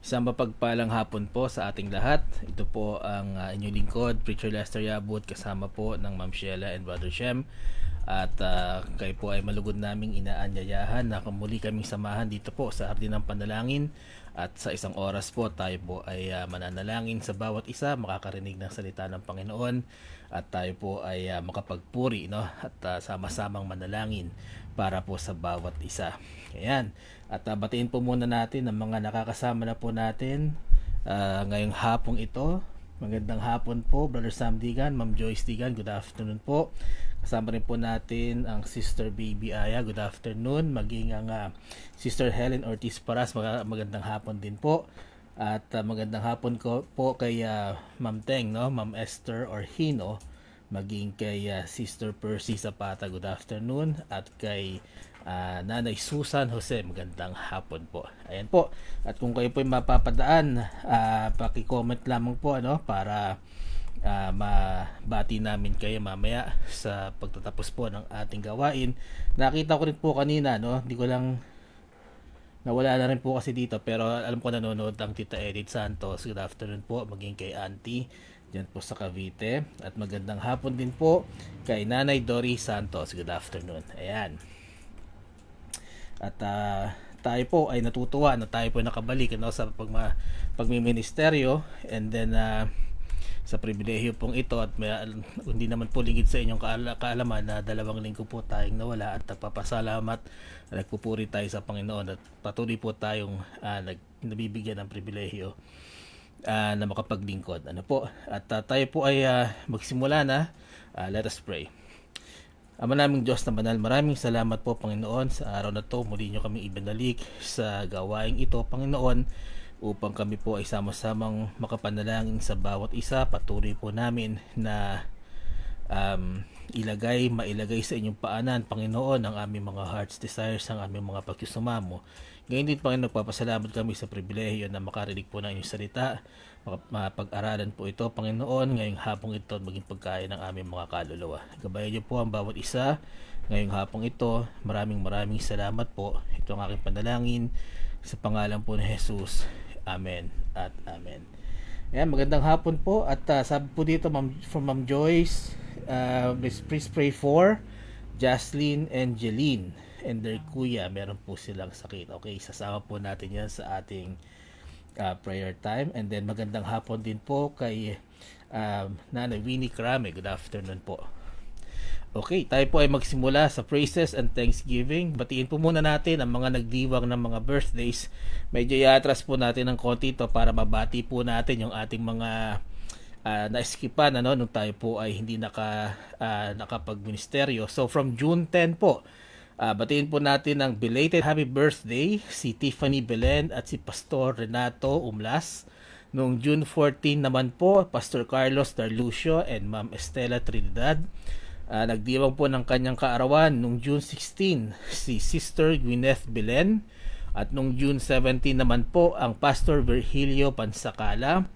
Isang mapagpalang hapon po sa ating lahat. Ito po ang inyong lingkod, Preacher Lester Yabut, kasama po ng Ma'am Sheila and Brother Shem. At kayo po ay malugod naming inaanyayahan na muli kaming samahan dito po sa Hardin ng Panalangin. At sa isang oras po tayo po ay mananalangin sa bawat isa, makakarinig ng salita ng Panginoon. At tayo po ay makapagpuri, no? At sama-samang manalangin para po sa bawat isa. Ayan. At batiin po muna natin ang mga nakakasama na po natin ngayong hapong ito. Magandang hapon po, Brother Sam Digan, Ma'am Joyce Digan, good afternoon po. Kasama rin po natin ang Sister Baby Aya, good afternoon. Maging ang Sister Helen Ortiz Paras, magandang hapon din po. At magandang hapon ko po kay Ma'am Teng, no? Ma'am Esther Orhino, maging kay Sister Percy Zapata, good afternoon. At kay Nanay Susan Jose, magandang hapon po. Ayan po. At kung kayo po ay mapapadaan, paki-comment lamang po para mabati namin kayo mamaya sa pagtatapos po ng ating gawain. Nakita ko rin po kanina, no? Hindi ko lang nawala na rin po kasi dito, pero alam ko nanonood ang Tita Edith Santos. Good afternoon po, maging kay Auntie dyan po sa Cavite. At magandang hapon din po kay Nanay Dory Santos. Good afternoon. Ayan. At tayo po ay natutuwa na tayo po nakabalik sa pagmiministeryo, and then sa pribilehiyo pong ito at hindi naman po lingid sa inyong kaalaman na 2 linggo po tayong nawala at nagpapasalamat, nagpupuri tayo sa Panginoon at patuloy po tayong nabibigyan ng pribilehiyo na makapaglingkod. Ano po? At tayo po ay magsimula na. Let us pray. Ama naming Diyos na banal, maraming salamat po Panginoon sa araw na to. Muli nyo kami ibinalik sa gawaing ito Panginoon, upang kami po ay sama-samang makapanalangin sa bawat isa. Patuloy po namin na mailagay sa inyong paanan Panginoon ang aming mga heart's desires, ang aming mga pagsusumamo. Ngayon din Panginoon, nagpapasalamat kami sa pribilehiyo na makarinig po ng inyong salita, mapag-aralan po ito Panginoon ngayong hapong ito at maging pagkain ng aming mga kaluluwa. Gabayan niyo po ang bawat isa ngayong hapong ito. Maraming salamat po. Ito ang aking panalangin sa pangalan po ni Jesus. Amen at amen. Ayan, magandang hapon po. At sabi po dito from Ma'am Joyce, please pray for Jocelyn and Jeline and their kuya. Meron po silang sakit. Okay, sasama po natin yan sa ating prayer time. And then magandang hapon din po kay Nanay Winnie Crame. Good afternoon po. Okay, tayo po ay magsimula sa praises and thanksgiving. Batiin po muna natin ang mga nagdiwang ng mga birthdays. Medyo i-atras po natin ng konti to para mabati po natin yung ating mga na-skipan nung tayo po ay hindi nakapag-ministeryo. So from June 10 po, batiin po natin ang belated happy birthday si Tiffany Belen at si Pastor Renato Umlas. Noong June 14 naman po, Pastor Carlos Darlucio and Ma'am Estela Trinidad. Nagdiwang po ng kanyang kaarawan noong June 16 si Sister Gwyneth Belen, at noong June 17 naman po ang Pastor Virgilio Pansakala.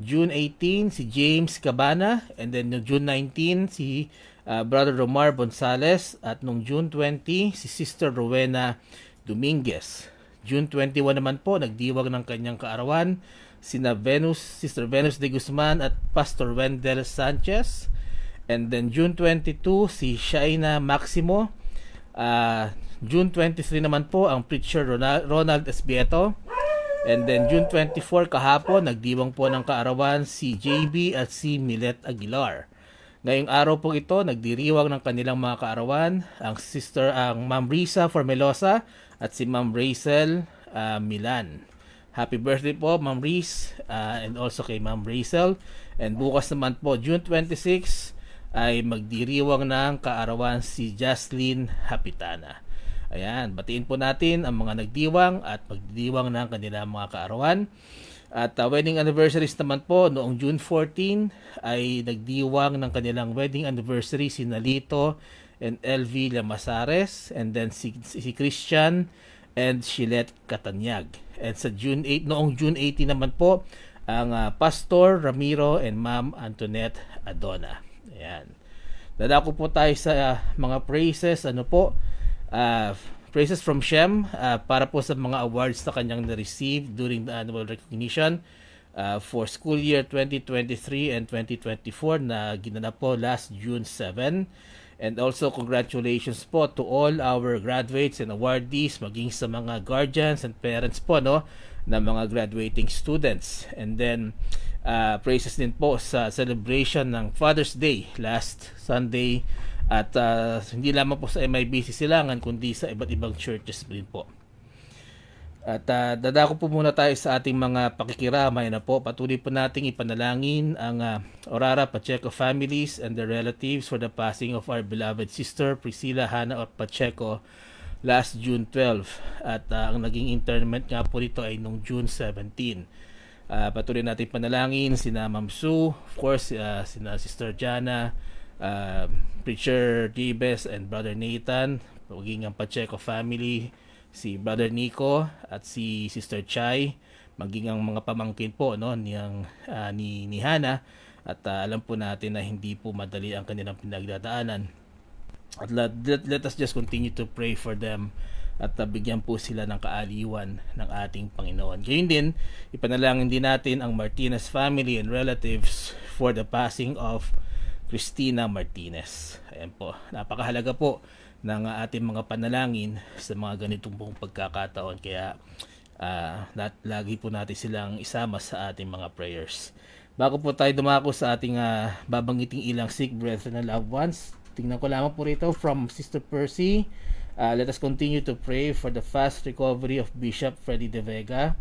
June 18 si James Cabana, and then noong June 19 si Brother Romar Gonzales, at noong June 20 si Sister Rowena Dominguez. June 21 naman po nagdiwang ng kanyang kaarawan sina Sister Venus de Guzman at Pastor Wendell Sanchez. And then June 22 si Shaina Maximo. June 23 naman po ang preacher Ronald Esbieto. And then June 24 kahapon nagdiwang po ng kaarawan si JB at si Milet Aguilar. Ngayong araw po ito nagdiriwang ng kanilang mga kaarawan ang Ma'am Risa Formelosa at si Ma'am Rachel Milan. Happy birthday po Ma'am Riz, and also kay Ma'am Rachel. And bukas naman po June 26 ay magdiriwang ng kaarawan si Jocelyn Hapitana. Ayan, batiin po natin ang mga nagdiwang at magdidiwang ng kanilang mga kaarawan. At wedding anniversaries naman po, noong June 14 ay nagdiwang ng kanilang wedding anniversary si Nalito and LV Lamasares, and then si Christian and Shilet Catanyag. And sa noong June 18 naman po ang Pastor Ramiro and Ma'am Antoinette Adona. Ayan. Dadako po tayo sa mga praises. Praises from Shem para po sa mga awards na kanyang na-receive during the annual recognition for school year 2023 and 2024 na ginanap po last June 7. And also congratulations po to all our graduates and awardees, maging sa mga guardians and parents po na mga graduating students. And then praises din po sa celebration ng Father's Day last Sunday, at hindi lamang po sa MIBC Silangan kundi sa iba't ibang churches din po. At dadako po muna tayo sa ating mga pakikiramay na po. Patuloy po nating ipanalangin ang Orara Pacheco families and their relatives for the passing of our beloved sister Priscilla Hannah Pacheco last June 12. At ang naging interment nga po dito ay noong June 17. Patuloy natin panalangin sina Ma'am Sue, of course, sina Sister Jana, Preacher Dibes and Brother Nathan, maging ang Pacheco family, si Brother Nico at si Sister Chai, maging ang mga pamangkin po ni Hana. At alam po natin na hindi po madali ang kanilang pinagdadaanan. At let us just continue to pray for them at bigyan po sila ng kaaliwan ng ating Panginoon. Gayun din, ipanalangin din natin ang Martinez family and relatives for the passing of Christina Martinez. Ayan po, napakahalaga po ng ating mga panalangin sa mga ganitong pong pagkakataon. Kaya lagi po natin silang isama sa ating mga prayers. Bago po tayo dumako sa ating babanggiting ilang sick brethren and loved ones, tingnan ko lamang po rito from Sister Percy. Let us continue to pray for the fast recovery of Bishop Freddy De Vega,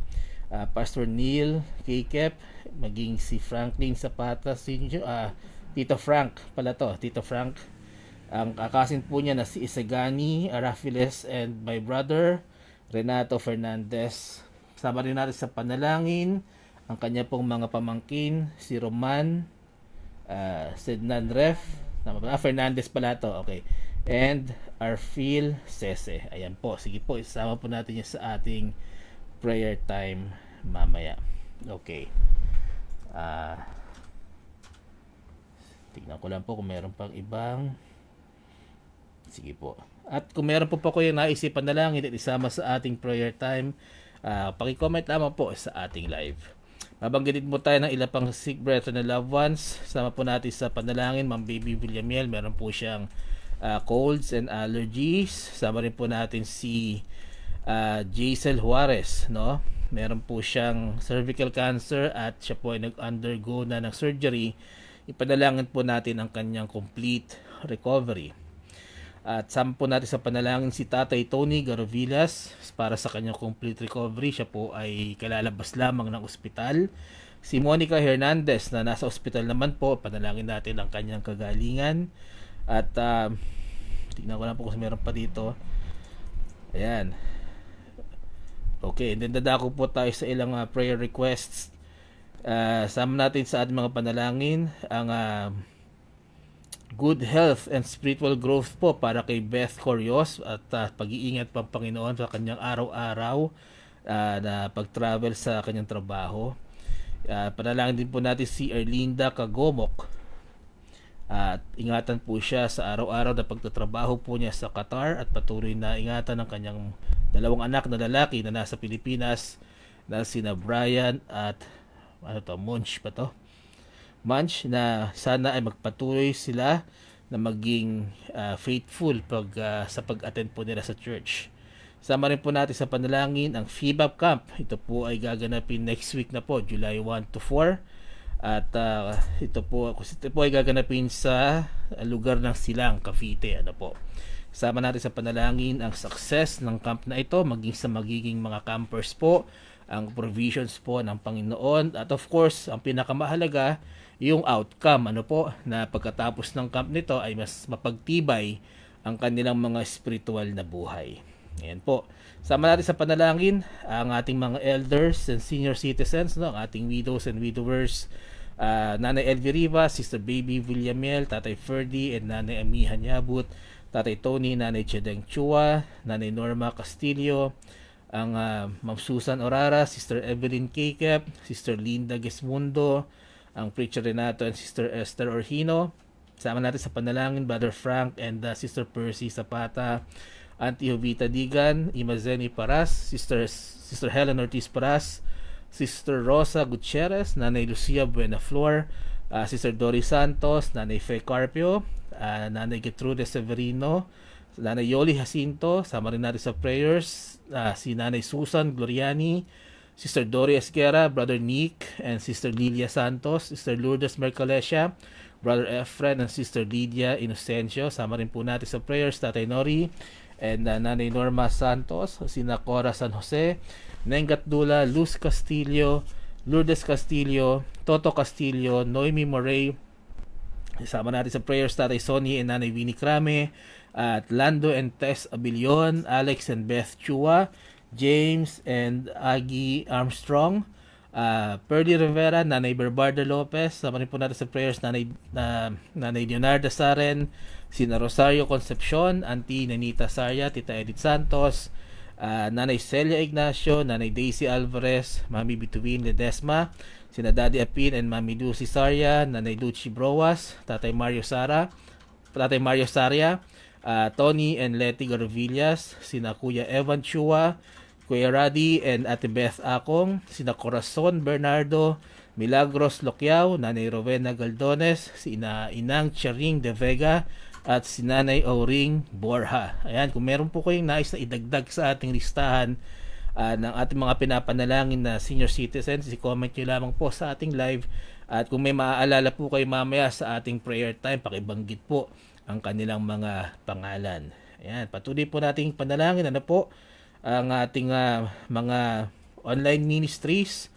Pastor Neil Kekep, maging si Franklin Zapata Sr., Tito Frank pala to, Tito Frank. Ang kakasin po niya na si Isagani Arafiles and my brother Renato Fernandez. Sama rin natin sa panalangin ang kanya pong mga pamangkin, si Roman Sednan Ref, Fernandez pala to, okay, and Arfil Sese. Ayan po, sige po, isama po natin yan sa ating prayer time mamaya. Okay. Tignan ko lang po kung meron pang ibang. Sige po. At kung meron po yung naisipan na lang, hindi isama sa ating prayer time, paki-comment lamang po sa ating live. Mabanggitin po tayo ng ilang pang sick brethren and loved ones. Sama po natin sa panalangin, Ma'am Baby Villamiel. Meron po siyang colds and allergies. Sama rin po natin si Jaisel Juarez, no? Meron po siyang cervical cancer at siya po ay nag-undergo na ng surgery. Ipanalangin po natin ang kanyang complete recovery. At sama po natin sa panalangin si Tatay Tony Garovillas para sa kanyang complete recovery. Siya po ay kalalabas lamang ng ospital. Si Monica Hernandez na nasa ospital naman po, panalangin natin ang kanyang kagalingan. At tignan ko lang po kung meron pa dito. Ayan. Okay, and then dadako po tayo sa ilang prayer requests. Sama natin sa ating mga panalangin ang good health and spiritual growth po para kay Beth Corios at pag-iingat pa Panginoon sa kanyang araw-araw na pag-travel sa kanyang trabaho. Panalangin din po natin si Erlinda Kagomok at ingatan po siya sa araw-araw na pagtatrabaho po niya sa Qatar at patuloy na ingatan ng kanyang dalawang anak na lalaki na nasa Pilipinas na sina Brian at Munch, na sana ay magpatuloy sila na maging faithful sa pag-attend po nila sa church. Sama rin po natin sa panalangin ang FIBAP Camp. Ito po ay gaganapin next week na po, July 1 to 4. At ito po ay gaganapin sa lugar ng Silang, Cavite. Sama natin sa panalangin ang success ng camp na ito, maging sa magiging mga campers po, ang provisions po ng Panginoon, at of course, ang pinakamahalaga, yung outcome, na pagkatapos ng camp nito ay mas mapagtibay ang kanilang mga spiritual na buhay. Ayan po. Sama natin sa panalangin ang ating mga elders and senior citizens, ang ating widows and widowers, Nanay Elvie Rivas, Sister Baby Villamiel, Tatay Ferdy, and Nanay Amihan Yabut, Tatay Tony, Nanay Chedeng Chua, Nanay Norma Castillo, ang Ma'am Susan Orara, Sister Evelyn Kekep, Sister Linda Gesmundo, ang Preacher Renato and Sister Esther Orhino. Sama natin sa panalangin Brother Frank and Sister Percy Zapata, Auntie Jovita Digan, Imazeni Paras, Sister Helen Ortiz Paras, Sister Rosa Gutierrez, Nanay Lucia Buenaflor, Sister Doris Santos, Nanay Fe Carpio, Nanay Getrude Severino, Nanay Yoli Jacinto. Sama rin natin sa prayers si Nanay Susan Gloriani, Sister Dory Esquera, Brother Nick, and Sister Lilia Santos, Sister Lourdes Mercalesha, Brother Efren, and Sister Lydia Inocencio. Sama rin po natin sa prayers Tatay Nori and Nanay Norma Santos, Sina Cora San Jose, Nengat Dula, Luz Castillo, Lourdes Castillo, Toto Castillo, Noemi Morey. Sama natin sa prayers Tatay Sonny and Nanay Winnie Crame, at Lando and Tess Abilion, Alex and Beth Chua, James and Aggie Armstrong, Perdy Rivera, Nanay Berbarda Lopez. Sama rin po natin sa prayers Nanay Leonarda Saren, Sina Rosario Concepcion, Auntie Nanita Saria, Tita Edith Santos, Nanay Celia Ignacio, Nanay Daisy Alvarez, Mami Bituin Ledesma, Sina Daddy Apin and Mami Lucy Saria, Nanay Lucy Broas, Tatay Mario Saria, Tony and Letty Garvillas, Sina Kuya Evan Chua, Kuya Radi and Ate Beth Akong, Sina Corazon Bernardo, Milagros Loquiao, Nanay Rowena Galdones, Sina Inang Charing De Vega, at si Nanay Auring Borja. Ayan, kung meron po kayong nais na idagdag sa ating listahan ng ating mga pinapanalangin na senior citizens, i-comment nyo lamang po sa ating live At kung may maaalala po kayo mamaya sa ating prayer time, pakibanggit po ang kanilang mga pangalan. Ayan, patuloy po nating panalangin ano po ang ating mga online ministries.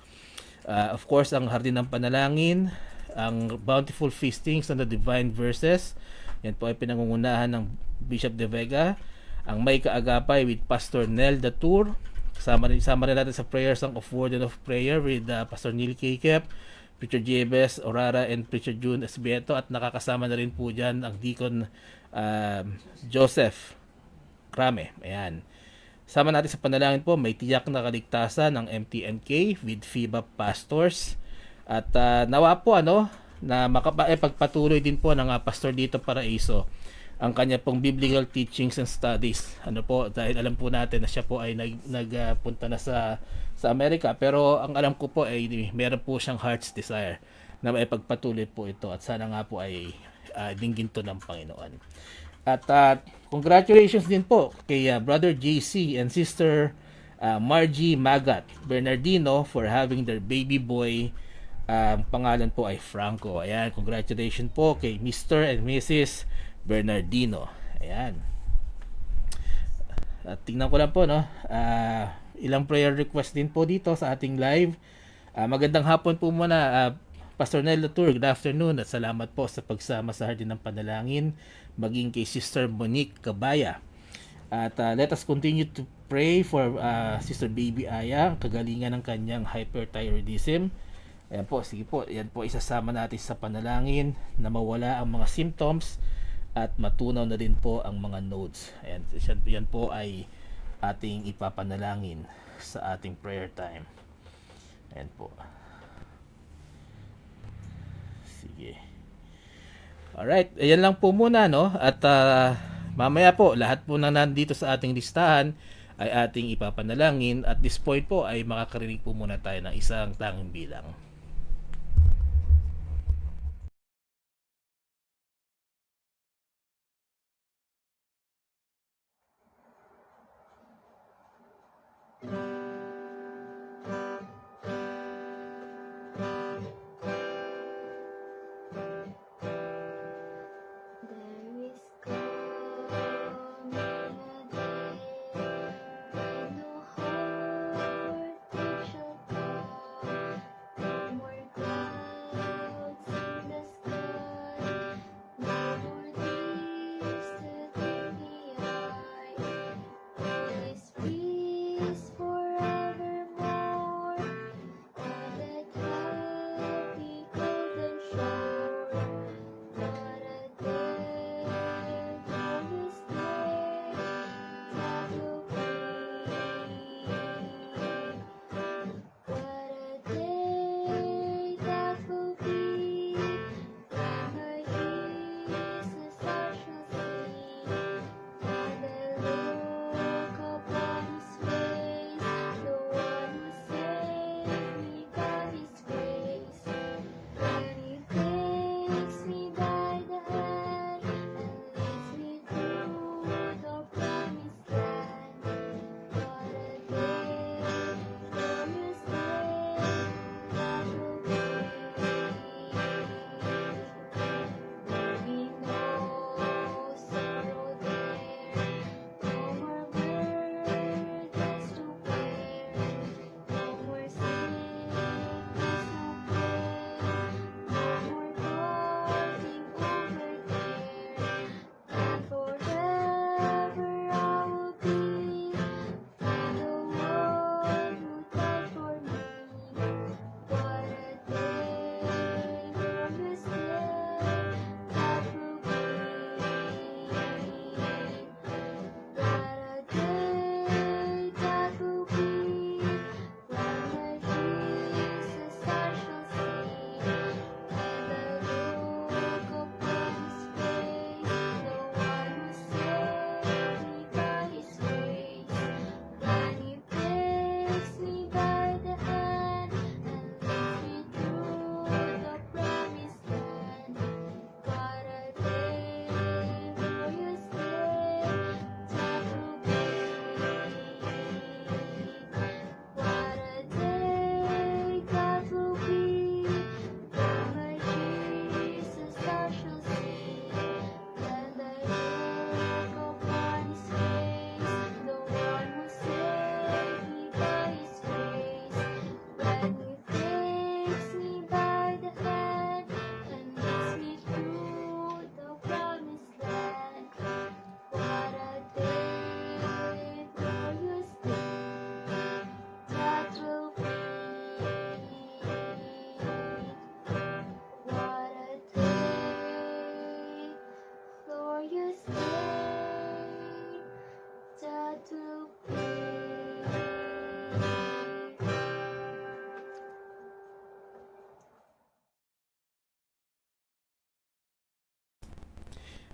Of course, ang Hardin ng Panalangin, ang Bountiful Feastings and the Divine Verses. Yan po ay pinangungunahan ng Bishop De Vega. Ang May Kaagapay with Pastor Nel Datur. Sama rin natin sa Prayer Song of Word and of Prayer with Pastor Neil Kikep, Preacher Jebes Orara, and Preacher June Esbieto. At nakakasama na rin po dyan ang Deacon Joseph Krame. Ayan. Sama natin sa panalangin po, may tiyak na kaligtasan ng MTNK with FIBA Pastors. At nawa po na pagpatuloy din po ng Pastor Dito Paraiso ang kanya pong biblical teachings and studies. Dahil alam po natin na siya po ay nagpunta na sa Amerika, pero ang alam ko po ay meron po siyang heart's desire na maipagpatuloy po ito at sana nga po ay dinggin to ng Panginoon. At congratulations din po kay Brother JC and Sister Margie Magat Bernardino for having their baby boy. Ang pangalan po ay Franco. Ayan, congratulations po kay Mr. and Mrs. Bernardino. Ayan. At tingnan ko lang po ilang prayer request din po dito sa ating live. Magandang hapon po muna Pastor Nel Latour, good afternoon at salamat po sa pagsama sa Hardin ng Panalangin, maging kay Sister Monique Cabaya. At let us continue to pray for Sister Baby Aya, kagalingan ng kanyang hyperthyroidism. Ayan po, sige po, yan po isasama natin sa panalangin na mawala ang mga symptoms at matunaw na din po ang mga nodes. Ayan, yan po ay ating ipapanalangin sa ating prayer time. Ayan po. Sige. Alright, ayan lang po muna at mamaya po lahat po na nandito sa ating listahan ay ating ipapanalangin. At this point po ay makakarinig po muna tayo ng isang tanging bilang.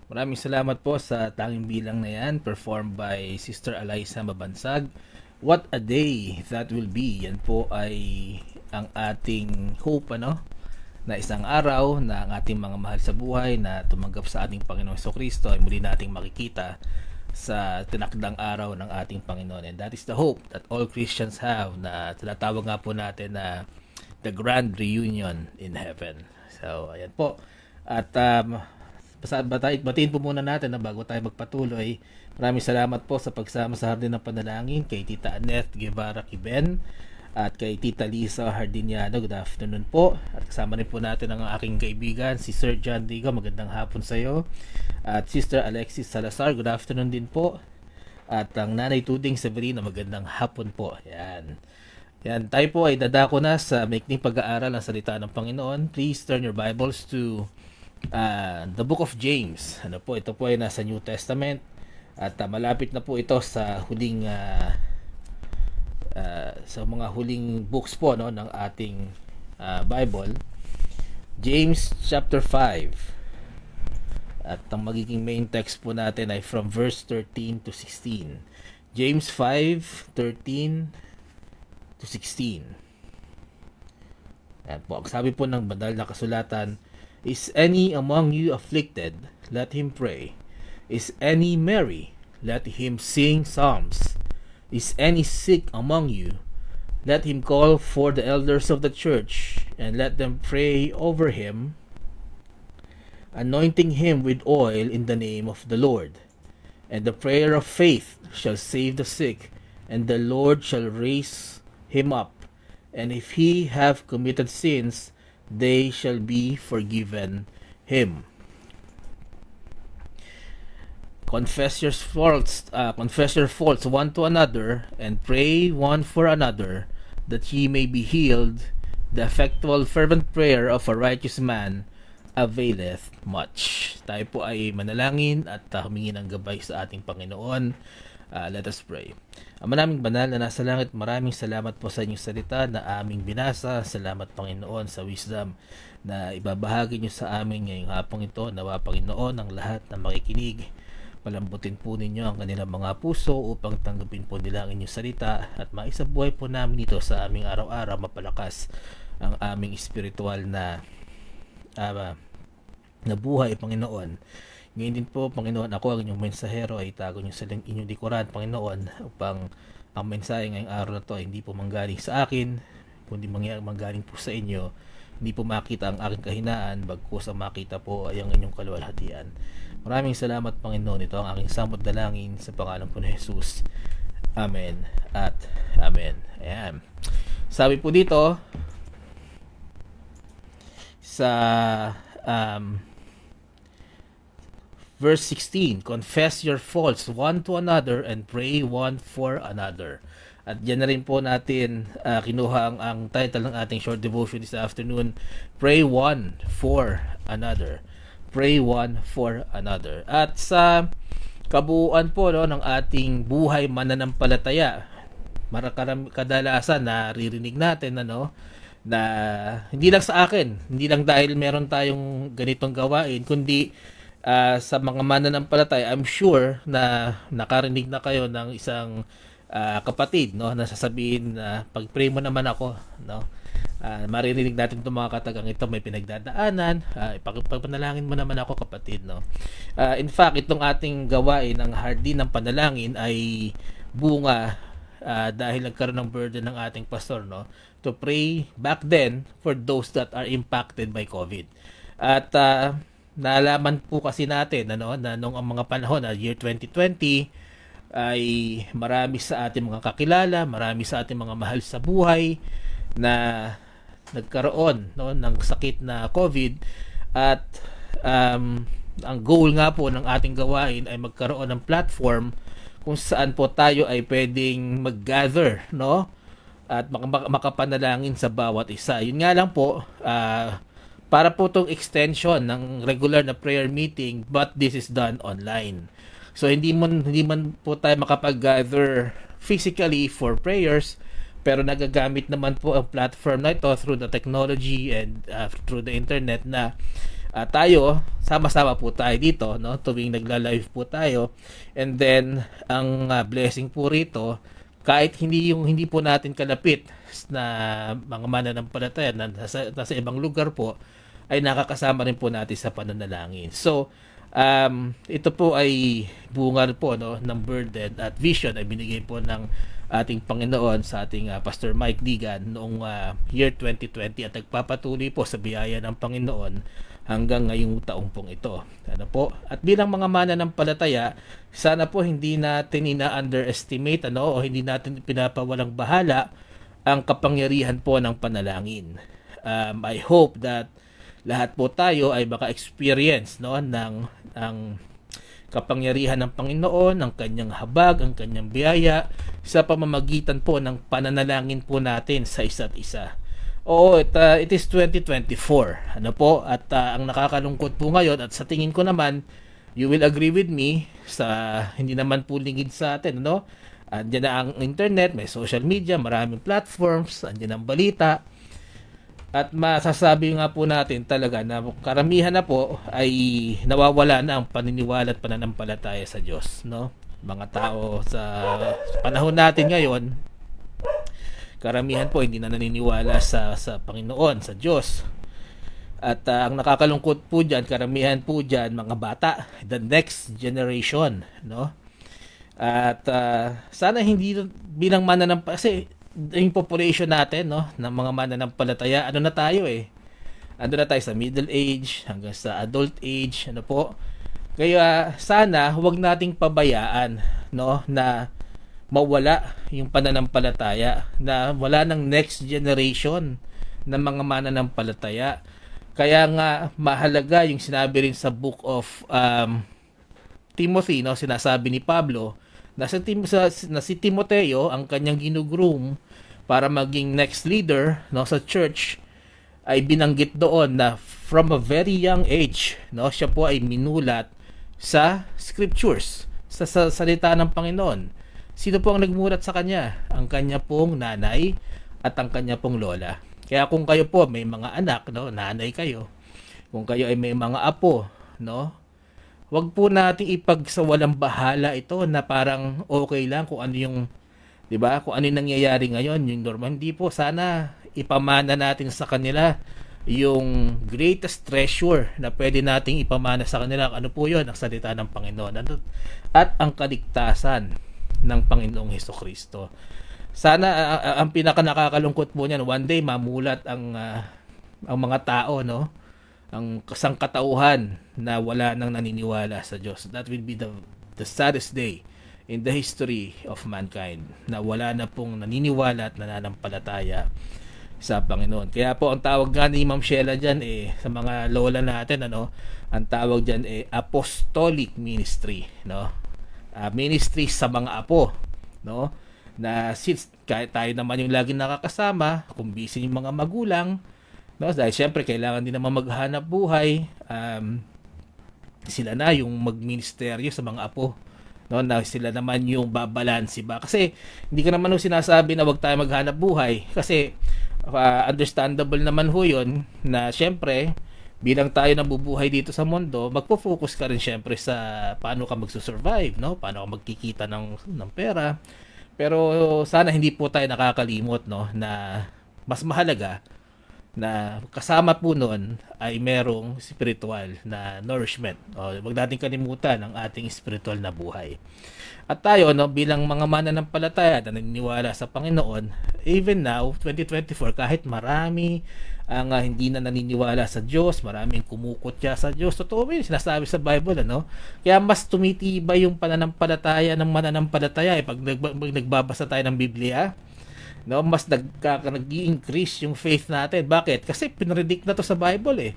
Maraming salamat po sa tanging bilang na yan, performed by Sister Alyssa Mabansag. What a day that will be. Yan po ay ang ating hope, ano? Na isang araw na ang ating mga mahal sa buhay na tumanggap sa ating Panginoong Jesucristo ay muli nating makikita sa tinakdang araw ng ating Panginoon. And that is the hope that all Christians have, na tinatawag nga po natin na the grand reunion in heaven. So, ayan po. At batiin po muna natin na bago tayo magpatuloy. Maraming salamat po sa pagsama sa Hardin ng Panalangin kay Tita Annette Guevara Kiben at kay Tita Lisa Hardiniano. Good afternoon po. At kasama rin po natin ang aking kaibigan, si Sir John Digo. Magandang hapon sa iyo. At Sister Alexis Salazar. Good afternoon din po. At ang Nanay Tuding Severino. Magandang hapon po. Yan. Yan. Tayo po ay dadako na sa maikling pag-aaral ng salita ng Panginoon. Please turn your Bibles to the book of James. Ano po, ito po ay nasa New Testament at malapit na po ito sa huling sa mga huling books po, no, ng ating Bible. James chapter 5. At ang magiging main text po natin ay from verse 13 to 16. James 5:13 to 16. Yan po, ang sabi po ng banal na kasulatan, is any among you afflicted? Let him pray. Is any merry? Let him sing psalms. Is any sick among you? Let him call for the elders of the church, and let them pray over him, anointing him with oil in the name of the Lord. And the prayer of faith shall save the sick, and the Lord shall raise him up. And if he have committed sins, they shall be forgiven him. Confess your faults one to another, and pray one for another, that ye may be healed. The effectual fervent prayer of a righteous man availeth much. Tayo po ay manalangin at humingi ng gabay sa ating Panginoon. Let us pray. Ama naming banal na nasa langit, maraming salamat po sa inyong salita na aming binasa. Salamat, Panginoon, sa wisdom na ibabahagi niyo sa amin ngayong hapong ito. Nawa, Panginoon, ang lahat na makikinig, palambutin po ninyo ang kanilang mga puso upang tanggapin po nila ang inyong salita at maisabuhay po namin ito sa aming araw-araw, mapalakas ang aming espiritual na buhay, Panginoon. Ngayon din po, Panginoon, ako ang inyong mensahero ay itago niyo sa inyong likuran, Panginoon, upang ang mensahe ngayong araw na to ay hindi po manggaling sa akin, kundi manggaling po sa inyo. Hindi po makita ang aking kahinaan, bagkus ang makita po ay ang inyong kaluwalhatian. Maraming salamat, Panginoon. Ito ang aking samot dalangin sa pangalan po ni Jesus. Amen at Amen. Ayan. Sabi po dito sa verse 16, confess your faults one to another and pray one for another. At dyan na rin po natin kinuha ang title ng ating short devotion this afternoon, Pray One for Another. Pray one for another. At sa kabuuan po, no, ng ating buhay mananampalataya, kadalasan naririnig natin na hindi lang sa akin, hindi lang dahil meron tayong ganitong gawain, kundi sa mga mananampalataya, I'm sure na nakarinig na kayo ng isang kapatid, no, na sasabihin na pag-pray mo naman ako, no. Maririnig natin itong mga katagang ito, may pinagdadaanan, ipagpanalangin mo naman ako, kapatid, no. In fact, itong ating gawain ng hardin ng panalangin ay bunga dahil nagkaroon ng burden ng ating pastor, no, to pray back then for those that are impacted by COVID. At nalaman po kasi natin na nung ang mga panahon na year 2020 ay marami sa ating mga kakilala, marami sa ating mga mahal sa buhay na nagkaroon ng sakit na COVID. At ang goal nga po ng ating gawain ay magkaroon ng platform kung saan po tayo ay pwedeng mag-gather, no, at makapanalangin sa bawat isa. Yun nga lang po, para po itong extension ng regular na prayer meeting, but this is done online. So hindi man po tayo makapag-gather physically for prayers, pero nagagamit naman po ang platform na ito through the technology and through the internet na tayo, sama-sama po tayo dito, no? Tuwing nagla-live po tayo. And then, ang blessing po rito, kahit hindi po natin kalapit na mga mananampalataya na nasa ibang lugar po, ay nakakasama rin po natin sa pananalangin. So, ito po ay bunga po, no, ng burden at vision ay binigay po ng ating Panginoon sa ating Pastor Mike Digan noong year 2020 at nagpapatuloy po sa biyaya ng Panginoon hanggang ngayong taong pong ito. Ano po? At bilang mga mananampalataya, sana po hindi natin ina-underestimate o hindi natin pinapawalang bahala ang kapangyarihan po ng panalangin. I hope that lahat po tayo ay maka-experience ng ang kapangyarihan ng Panginoon, ang kanyang habag, ang kanyang biyaya sa pamamagitan po ng pananalangin po natin sa isa't isa. Oo, it is 2024. Ano po? At ang nakakalungkot po ngayon at sa tingin ko naman, you will agree with me sa hindi naman po lingid sa atin, no? Andiyan na ang internet, may social media, maraming platforms, andiyan ang balita. At masasabi nga po natin talaga na karamihan na po ay nawawala na ang paniniwala at pananampalataya sa Diyos, no? Mga tao sa panahon natin ngayon, karamihan po hindi na naniniwala sa Panginoon, sa Diyos. At ang nakakalungkot po diyan, karamihan po diyan mga bata, the next generation, no? At sana hindi bilang kasi yung population natin, no, ng mga mananampalataya, ano na tayo Ano na tayo sa middle age hanggang sa adult age, ano po. Kaya sana huwag nating pabayaan, no, na mawala yung pananampalataya, na wala ng next generation ng mga mananampalataya. Kaya nga mahalaga yung sinabi rin sa book of Timothy, no, sinasabi ni Pablo na si Timoteo ang kanyang ginugroom para maging next leader, no, sa church, ay binanggit doon na from a very young age, no, siya po ay minulat sa scriptures, sa salita ng Panginoon. Sino po ang nagmulat sa kanya? Ang kanya pong nanay at ang kanya pong lola. Kaya kung kayo po may mga anak, no, nanay kayo, kung kayo ay may mga apo, no, wag po nating ipagsawalang bahala ito na parang okay lang kung ano yung, 'di ba? Kung ano yung nangyayari ngayon, yung normal. Hindi po, sana ipamana natin sa kanila yung greatest treasure na pwede nating ipamana sa kanila. Ano po 'yon? Ang salita ng Panginoon at ang kaligtasan ng Panginoong Hesukristo. Sana ang pinaka nakakalungkot po niyan, one day mamulat ang mga tao, no? Ang sangkatauhan na wala nang naniniwala sa Diyos. That will be the saddest day in the history of mankind, na wala na pong naniniwala at nananampalataya sa Panginoon. Kaya po ang tawag nga ni Ma'am Sheila dyan sa mga lola natin, ang tawag dyan apostolic ministry, no? Ministry sa mga apo, no? Na since kahit tayo naman yung laging nakakasama, kung busy yung mga magulang, no, dahil syempre kailangan din naman maghanap buhay, sila na yung magministeryo sa mga apo, no, na sila naman yung babalansi ba, kasi hindi ko naman sinasabi na wag tayo maghanap buhay, kasi understandable naman ho yun, na syempre bilang tayo nabubuhay dito sa mundo, magpo-focus ka rin syempre sa paano ka magsusurvive, no, paano ka magkikita ng pera. Pero sana hindi po tayo nakakalimot, no, na mas mahalaga na kasama po noon ay merong spiritual na nourishment. Huwag natin kalimutan ang ating spiritual na buhay. At tayo, no, bilang mga mananampalataya na naniniwala sa Panginoon, even now, 2024, kahit marami ang hindi na naniniwala sa Diyos, maraming kumukutya sa Diyos, totoo ba yun, sinasabi sa Bible, ano? Kaya mas tumitibay yung pananampalataya ng mananampalataya pag nagbabasa tayo ng Biblia, no, mas nag-increase yung faith natin. Bakit? Kasi pinredict na to sa Bible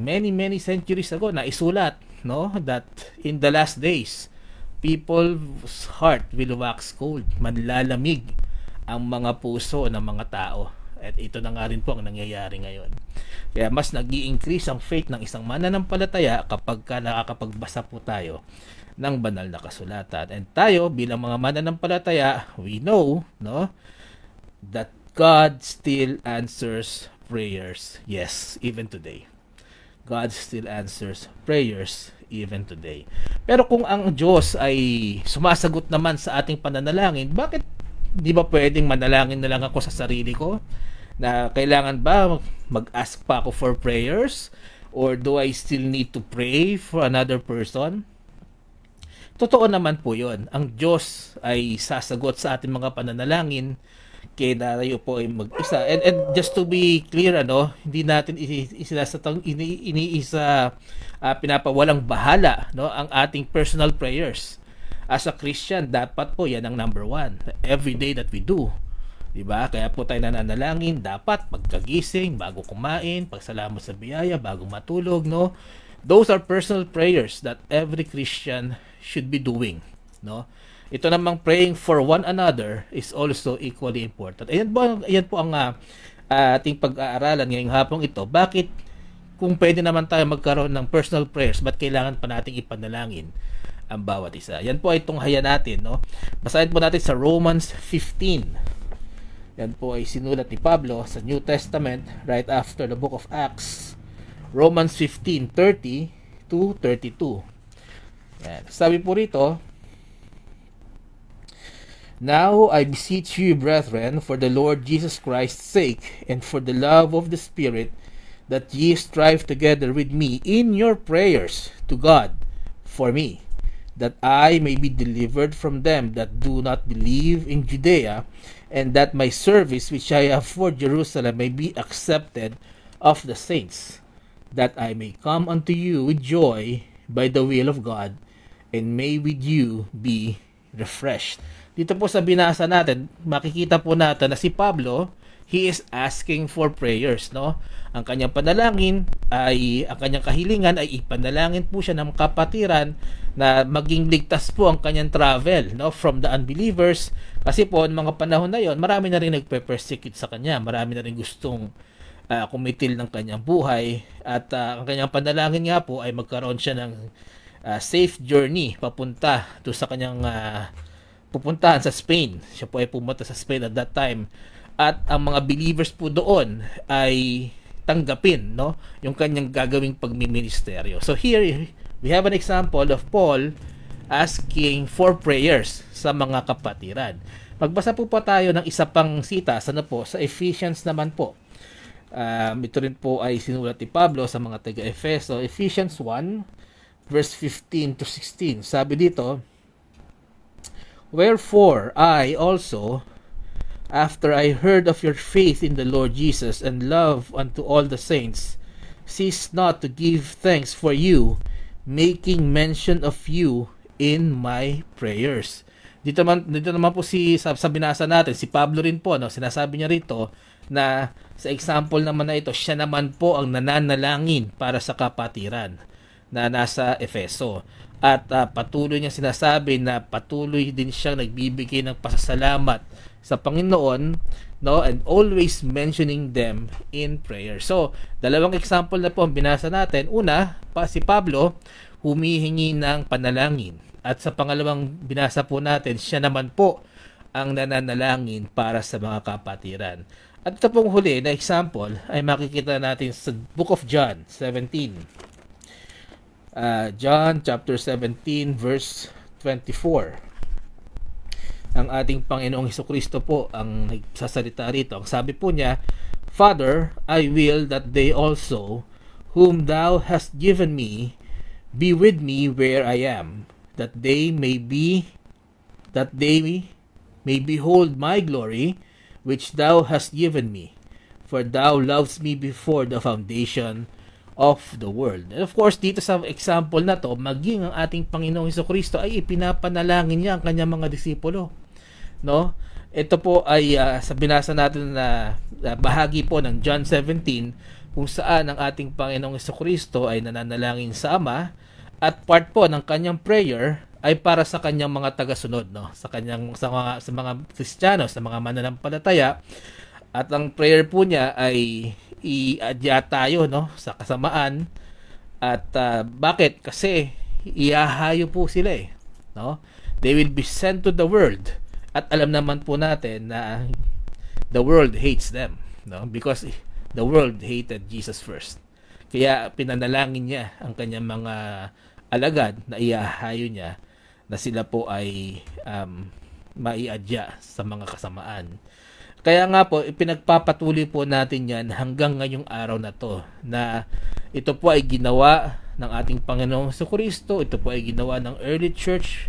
many centuries ago na isulat, no, that in the last days people's heart will wax cold, manlalamig ang mga puso ng mga tao. At ito na nga rin po ang nangyayari ngayon. Kaya mas nag-i-increase ang faith ng isang mananampalataya kapag nakakapagbasa po tayo ng banal na kasulatan. And tayo bilang mga mananampalataya, we know, no, that God still answers prayers. Yes, even today. God still answers prayers even today. Pero kung ang Diyos ay sumasagot naman sa ating pananalangin, bakit di ba pwedeng manalangin na lang ako sa sarili ko? Na kailangan ba mag-ask pa ako for prayers? Or do I still need to pray for another person? Totoo naman po yun. Ang Diyos ay sasagot sa ating mga pananalangin kaya tayo po ay mag-isa. And just to be clear, hindi natin pinapawalang bahala, ang ating personal prayers. As a Christian, dapat po yan ang number one. Every day that we do. Diba? Kaya po tayo nananalangin, dapat pagkagising, bago kumain, pagsalamat sa biyaya, bago matulog, no? Those are personal prayers that every Christian should be doing, no? Ito namang praying for one another is also equally important. Ayan po ang ating pag-aaralan ngayong hapong ito. Bakit kung pwede naman tayo magkaroon ng personal prayers, ba't kailangan pa nating ipanalangin ang bawat isa? Yan po ay tunghaya natin, no? Basahin po natin sa Romans 15. Yan po ay sinulat ni Pablo sa New Testament right after the book of Acts. Romans 15:30 to 32. Yan. Sabi po rito, "Now I beseech you, brethren, for the Lord Jesus Christ's sake, and for the love of the Spirit, that ye strive together with me in your prayers to God for me, that I may be delivered from them that do not believe in Judea, and that my service which I have for Jerusalem may be accepted of the saints, that I may come unto you with joy by the will of God, and may with you be refreshed." Dito po sa binasa natin, makikita po natin na si Pablo, he is asking for prayers, no? Ang kanyang panalangin ay, ang kanyang kahilingan ay ipanalangin po siya ng kapatiran na maging ligtas po ang kanyang travel, no? From the unbelievers. Kasi po, ng mga panahon na yon, marami na rin nagpe-persecute sa kanya. Marami na rin gustong kumitil ng kanyang buhay. At ang kanyang panalangin nga po ay magkaroon siya ng safe journey papunta to sa kanyang pupuntahan sa Spain. Siya po ay pumunta sa Spain at that time. At ang mga believers po doon ay tanggapin, no, yung kanyang gagawing pagmiministeryo. So here we have an example of Paul asking for prayers sa mga kapatiran. Magbasa po tayo ng isa pang sita sa Ephesians naman po. Ito rin po ay sinulat ni Pablo sa mga taga-Efeso. Ephesians 1 verse 15 to 16. Sabi dito, "Wherefore I also, after I heard of your faith in the Lord Jesus and love unto all the saints, cease not to give thanks for you, making mention of you in my prayers." Dito naman po sa binasa natin, si Pablo rin po, no, sinasabi niya rito na sa example naman na ito, siya naman po ang nananalangin para sa kapatiran na nasa Efeso. At patuloy niya sinasabi na patuloy din siyang nagbibigay ng pasasalamat sa Panginoon, no, and always mentioning them in prayer. So, dalawang example na po ang binasa natin. Una, si Pablo humihingi ng panalangin. At sa pangalawang binasa po natin, siya naman po ang nananalangin para sa mga kapatiran. At ito pong huli na example ay makikita natin sa Book of John 17. John chapter 17 verse 24. Ang ating Panginoong Hesukristo po ang nagsasalita rito. Ang sabi po niya, "Father, I will that they also, whom thou hast given me, be with me where I am, that they may behold my glory, which thou hast given me. For thou lovest me before the foundation of the world." And of course, dito sa example na to, maging ang ating Panginoong Hesukristo ay ipinapanalangin niya ang kanyang mga disipulo, no? Ito po ay sa binasa natin na bahagi po ng John 17, kung saan ang ating Panginoong Hesukristo ay nananalangin sa Ama, at part po ng kanyang prayer ay para sa kanyang mga tagasunod, no? Sa mga Kristiyano, sa mga mananampalataya. At ang prayer po niya ay iadya tayo, no, sa kasamaan. At bakit? Kasi ihahayo po sila, no? They will be sent to the world. At alam naman po natin na the world hates them, no? Because the world hated Jesus first. Kaya pinanalangin niya ang kanyang mga alagad na ihahayo niya na sila po ay maiadya sa mga kasamaan. Kaya nga po, ipinagpapatuloy po natin yan hanggang ngayong araw na to, na ito po ay ginawa ng ating Panginoong Jesucristo, ito po ay ginawa ng early church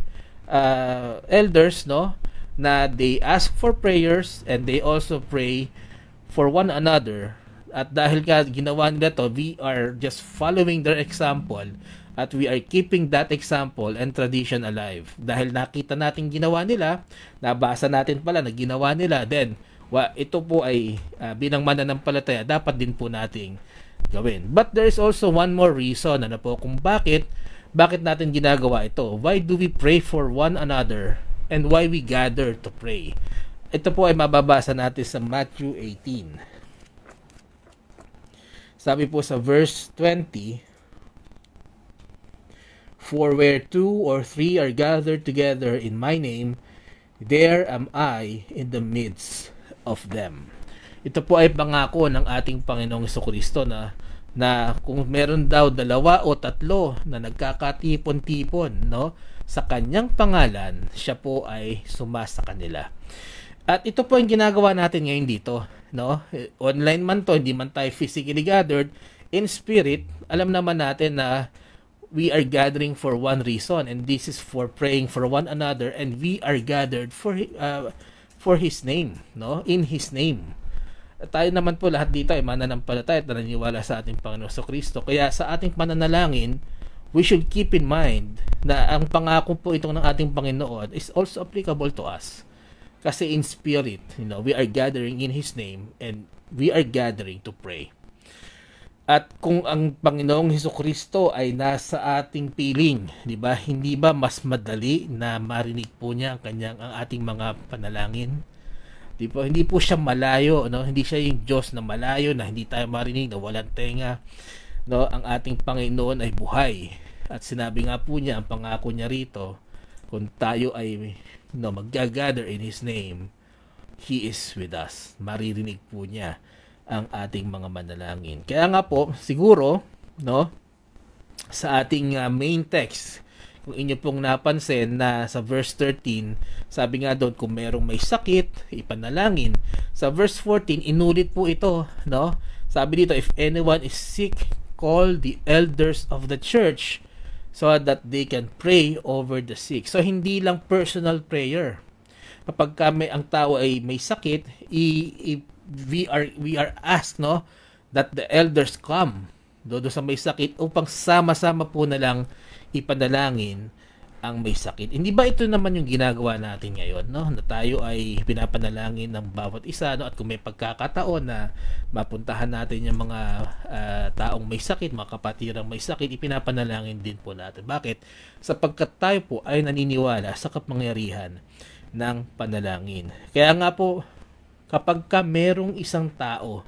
elders, no, na they ask for prayers and they also pray for one another. At dahil nga ginawa nila to, we are just following their example at we are keeping that example and tradition alive. Dahil nakita natin ginawa nila, nabasa natin pala na ginawa nila, then ito po ay bilang mananampalataya dapat din po nating gawin. But there is also one more reason po kung bakit natin ginagawa ito. Why do we pray for one another and why we gather to pray? Ito po ay mababasa natin sa Matthew 18. Sabi po sa verse 20, "For where 2 or 3 are gathered together in my name, there am I in the midst of them." Ito po ay pangako ng ating Panginoong Jesucristo na kung meron daw 2 o 3 na nagkakatipon-tipon, no, sa kanyang pangalan, siya po ay sumasa kanila. At ito po ang ginagawa natin ngayon dito, no? Online man to, hindi man tayo physically gathered, in spirit, alam naman natin na we are gathering for one reason, and this is for praying for one another, and we are gathered for His name, no? In His name. At tayo naman po lahat dito ay mananampalataya at naniniwala sa ating Panginoon Jesucristo. Kaya sa ating pananalangin, we should keep in mind na ang pangako po itong ng ating Panginoon is also applicable to us. Kasi in spirit, we are gathering in His name and we are gathering to pray. At kung ang Panginoong Jesucristo ay nasa ating piling, di ba? Hindi ba mas madali na marinig po niya ang ating mga panalangin? Di ba? Hindi po siya malayo, no? Hindi siya yung Diyos na malayo na hindi tayo marinig, na walang tenga. No, ang ating Panginoon ay buhay. At sinabi nga po niya, ang pangako niya rito, kung tayo ay mag-gather in His name, He is with us. Maririnig po niya ang ating mga manalangin. Kaya nga po, siguro, no, sa ating main text, kung inyo pong napansin na sa verse 13, sabi nga doon, kung merong may sakit, ipanalangin. Sa verse 14, inulit po ito, no? Sabi dito, if anyone is sick, call the elders of the church so that they can pray over the sick. So hindi lang personal prayer. Kapag ang tao ay may sakit, we are asked, no, that the elders come do sa may sakit upang sama-sama po na lang ipanalangin ang may sakit. Hindi ba ito naman yung ginagawa natin ngayon, no? Na tayo ay pinapanalangin ng bawat isa, no? At kung may pagkakataon na mapuntahan natin yung mga taong may sakit, mga kapatirang may sakit, ipinapanalangin din po natin. Bakit? Sapagkat tayo po ay naniniwala sa kapangyarihan ng panalangin. Kaya nga po, kapag merong isang tao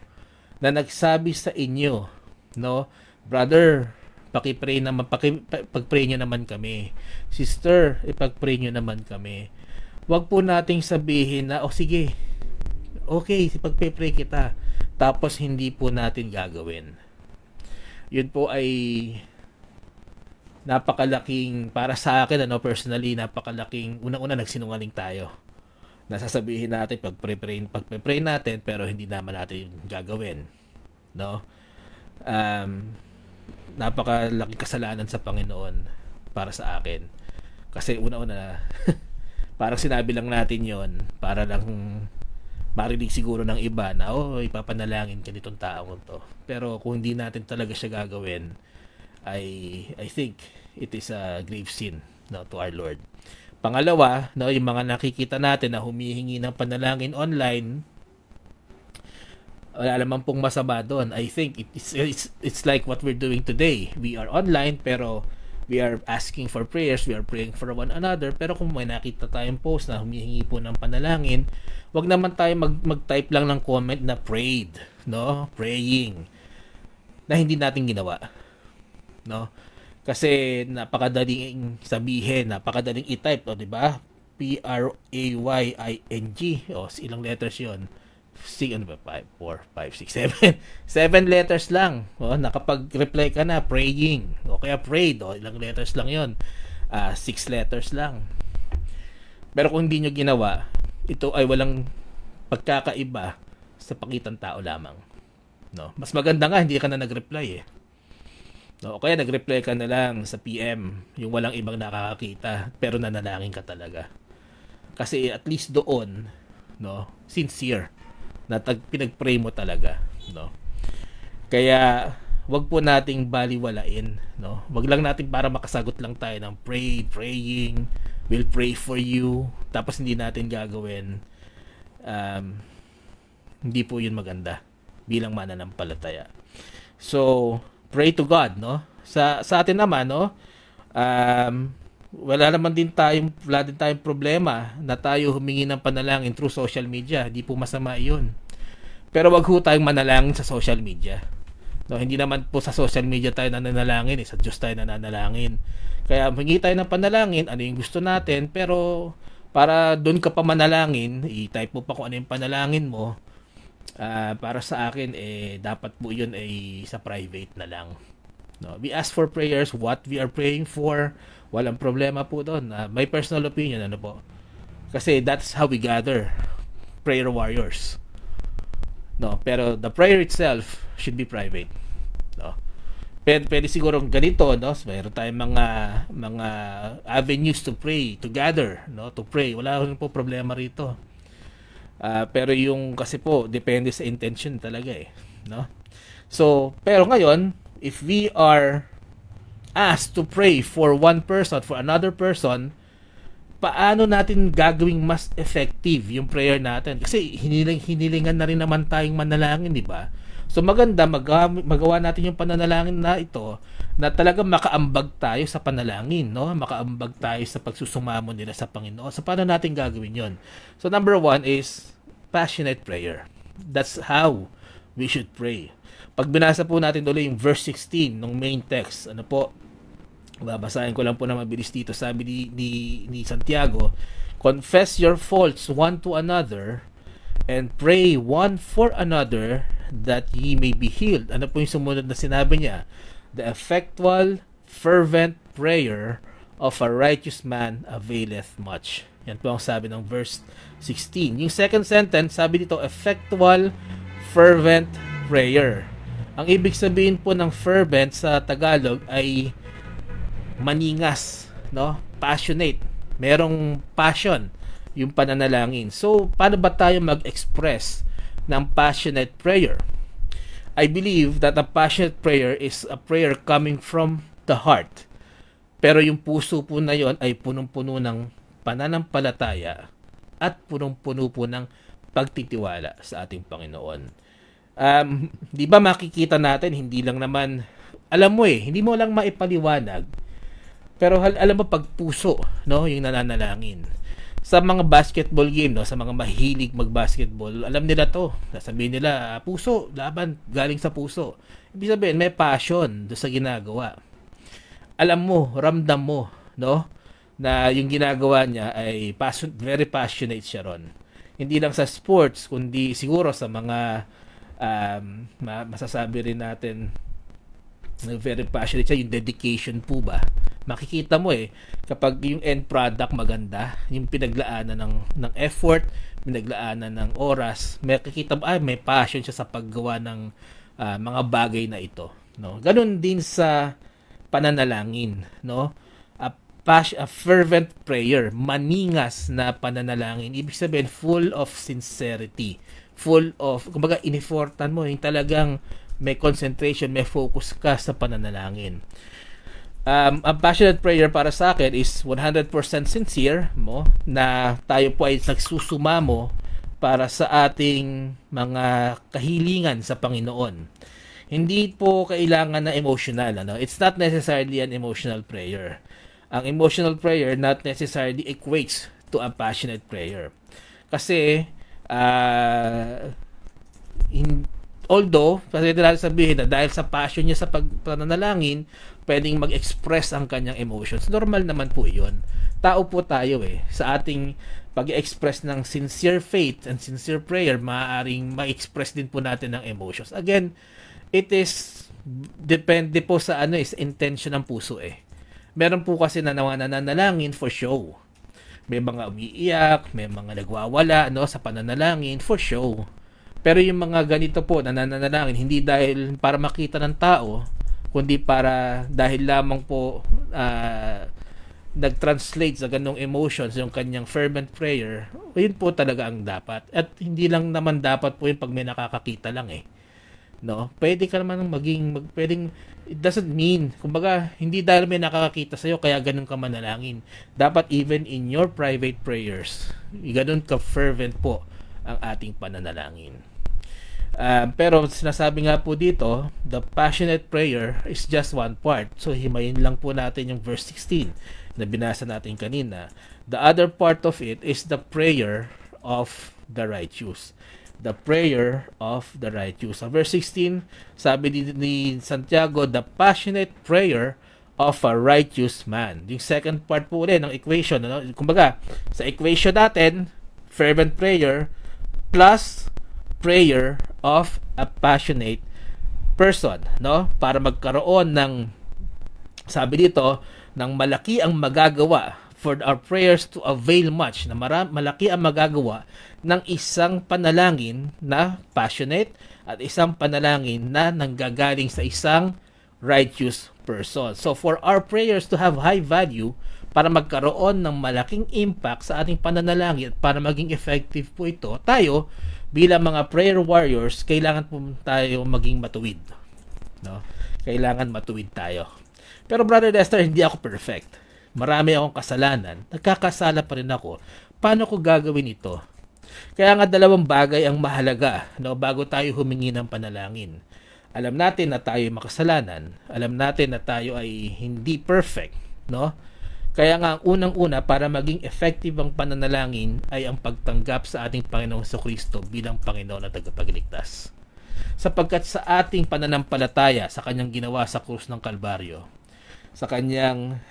na nagsabi sa inyo, no, brother, pag-pray nyo naman kami. Sister, ipag-pray nyo naman kami. Huwag po nating sabihin na, sige, okay, ipag-pray kita. Tapos hindi po natin gagawin. Yun po ay napakalaking, para sa akin, personally, napakalaking, unang-una nagsinungaling tayo. Nasasabihin natin, pag-pray natin, pero hindi naman natin gagawin. No? Napakalaking kasalanan sa Panginoon para sa akin. Kasi una-una, parang sinabi lang natin yon para lang marinig siguro ng iba na, ipapanalangin ka nitong taong to. Pero kung hindi natin talaga siya gagawin, I think it is a grave sin, no, to our Lord. Pangalawa, no, yung mga nakikita natin na humihingi ng panalangin online, wala naman pong masama doon. I think it's like what we're doing today. We are online pero we are asking for prayers, we are praying for one another. Pero kung may nakita tayong post na humihingi po ng panalangin, wag naman tayo mag-type lang ng comment na prayed, no? Praying na hindi natin ginawa. No? Kasi napakadaling sabihin, napakadaling i-type, di ba? Praying, ilang letters 'yon. ano ba, 7 letters lang. Nakapag-reply ka na, praying. O kaya prayed, ilang letters lang yon. 6 letters lang. Pero kung hindi nyo ginawa, ito ay walang pagkakaiba sa pakitang tao lamang. No? Mas maganda nga, hindi ka na nag-reply eh. No? O kaya nag-reply ka na lang sa PM, yung walang ibang nakakakita, pero nanalangin ka talaga. Kasi at least doon, no, sincere na pinag-pray mo talaga, no. Kaya wag po nating baliwalain, no. Wag lang natin para makasagot lang tayo ng praying, we'll pray for you, tapos hindi natin gagawin. Hindi po 'yun maganda bilang mananampalataya. So, pray to God, no. Sa atin naman, no, wala din tayong problema na tayo humingi ng panalangin through social media. Hindi po masama 'yun. Pero wag ho tayong manalangin sa social media. No, hindi naman po sa social media tayo nananalangin, sa Diyos tayo nananalangin. Kaya humingi tayo ng panalangin, ano yung gusto natin, pero para doon ka pa manalangin, i-type mo pa kung ano yung panalangin mo. Para sa akin dapat po 'yun ay sa private na lang. No, we ask for prayers, what we are praying for, walang problema po doon. My personal opinion, ano po. Kasi that's how we gather prayer warriors. No, pero the prayer itself should be private. No. Pwede siguro ganito, no? So, mayroon tayong mga avenues to pray, to gather, no? To pray. Wala rin po problema rito. Pero yung kasi po depende sa intention talaga eh, no? So, pero ngayon, if we are asked to pray for one person, for another person, paano natin gagawing mas effective yung prayer natin? Kasi hinilingan na rin naman tayong manalangin, di ba? So maganda magawa natin yung pananalangin na ito na talagang makaambag tayo sa panalangin, no? Makaambag tayo sa pagsusumamo nila sa Panginoon. So paano natin gagawin yon? So number 1 is passionate prayer. That's how we should pray. Pag binasa po natin ulit yung verse 16 ng main text, ano po? Babasahin ko lang po na mabilis dito. Sabi ni Santiago, confess your faults one to another and pray one for another that ye may be healed. Ano po yung sumunod na sinabi niya? The effectual, fervent prayer of a righteous man availeth much. Yan po ang sabi ng verse 16. Yung second sentence, sabi dito, effectual, fervent prayer. Ang ibig sabihin po ng fervent sa Tagalog ay maningas, no? Passionate. Merong passion yung pananalangin. So, paano ba tayo mag-express ng passionate prayer? I believe that a passionate prayer is a prayer coming from the heart. Pero yung puso po na yon ay punong-puno ng pananampalataya at punong-puno po ng pagtitiwala sa ating Panginoon. Di ba makikita natin, hindi lang naman, alam mo hindi mo lang maipaliwanag, pero alam mo pag puso, no, yung nananalangin. Sa mga basketball game, no, sa mga mahilig mag-basketball, alam nila to. Sasabihin nila, puso, laban, galing sa puso. Ibig sabihin, may passion do sa ginagawa. Alam mo, ramdam mo, no, na yung ginagawa niya ay very passionate siya ron. Hindi lang sa sports, kundi siguro sa mga masasabi rin natin very passionate siya, yung dedication po ba. Makikita mo kapag yung end product maganda, yung pinaglaanan ng effort, pinaglaanan ng oras, makikita mo may passion siya sa paggawa ng mga bagay na ito, no? Ganun din sa pananalangin, no? A fervent prayer, maningas na pananalangin, ibig sabihin full of sincerity, full of, kumbaga inifortan mo, yung talagang may concentration, may focus ka sa pananalangin. Ang passionate prayer para sa akin is 100% sincere mo, na tayo po ay nagsusumamo para sa ating mga kahilingan sa Panginoon. Hindi po kailangan na emotional, ano? It's not necessarily an emotional prayer. Ang emotional prayer not necessarily equates to a passionate prayer. Kasi Although, pwede natin sabihin na dahil sa passion niya sa pananalangin, pwedeng mag-express ang kanyang emotions. Normal naman po yun. Tao po tayo sa ating pag-express ng sincere faith and sincere prayer, maaaring ma-express din po natin ng emotions. Again, it is depende po sa sa intention ng puso Meron po kasi na nananalangin for show. May mga umiiyak, may mga nagwawala sa pananalangin for show. Pero yung mga ganito po nananalangin hindi dahil para makita ng tao, kundi para dahil lamang po nag-translate sa ganong emotions yung kanyang fervent prayer, yun po talaga ang dapat. At hindi lang naman dapat po yun pag may nakakakita lang no? Pwede ka naman pwedeng, it doesn't mean, kumbaga, hindi dahil may nakakakita sa'yo, kaya ganun ka manalangin. Dapat even in your private prayers, ganun ka fervent po ang ating pananalangin. Pero sinasabi nga po dito, the passionate prayer is just one part. So, himayin lang po natin yung verse 16 na binasa natin kanina. The other part of it is the prayer of the righteous. The prayer of the righteous. Sa verse 16, sabi ni Santiago, the passionate prayer of a righteous man. Yung second part po ulit ng equation. Kumbaga, sa equation natin, fervent prayer plus prayer of a passionate person. Para magkaroon ng, sabi dito, ng malaki ang magagawa for our prayers to avail much, na malaki ang magagawa ng isang panalangin na passionate at isang panalangin na nanggagaling sa isang righteous person. So for our prayers to have high value, para magkaroon ng malaking impact sa ating pananalangin at para maging effective po ito, tayo bilang mga prayer warriors, kailangan po tayo maging matuwid. Kailangan matuwid tayo. Pero Brother Lester, hindi ako perfect. Marami akong kasalanan, nagkakasala pa rin ako. Paano ko gagawin ito? Kaya nga dalawang bagay ang mahalaga bago tayo humingi ng panalangin. Alam natin na tayo ay makasalanan. Alam natin na tayo ay hindi perfect. Kaya nga ang unang-una para maging effective ang pananalangin ay ang pagtanggap sa ating Panginoong Jesucristo bilang Panginoon at tagapagligtas. Sapagkat sa ating pananampalataya sa kanyang ginawa sa krus ng Kalbaryo, sa kanyang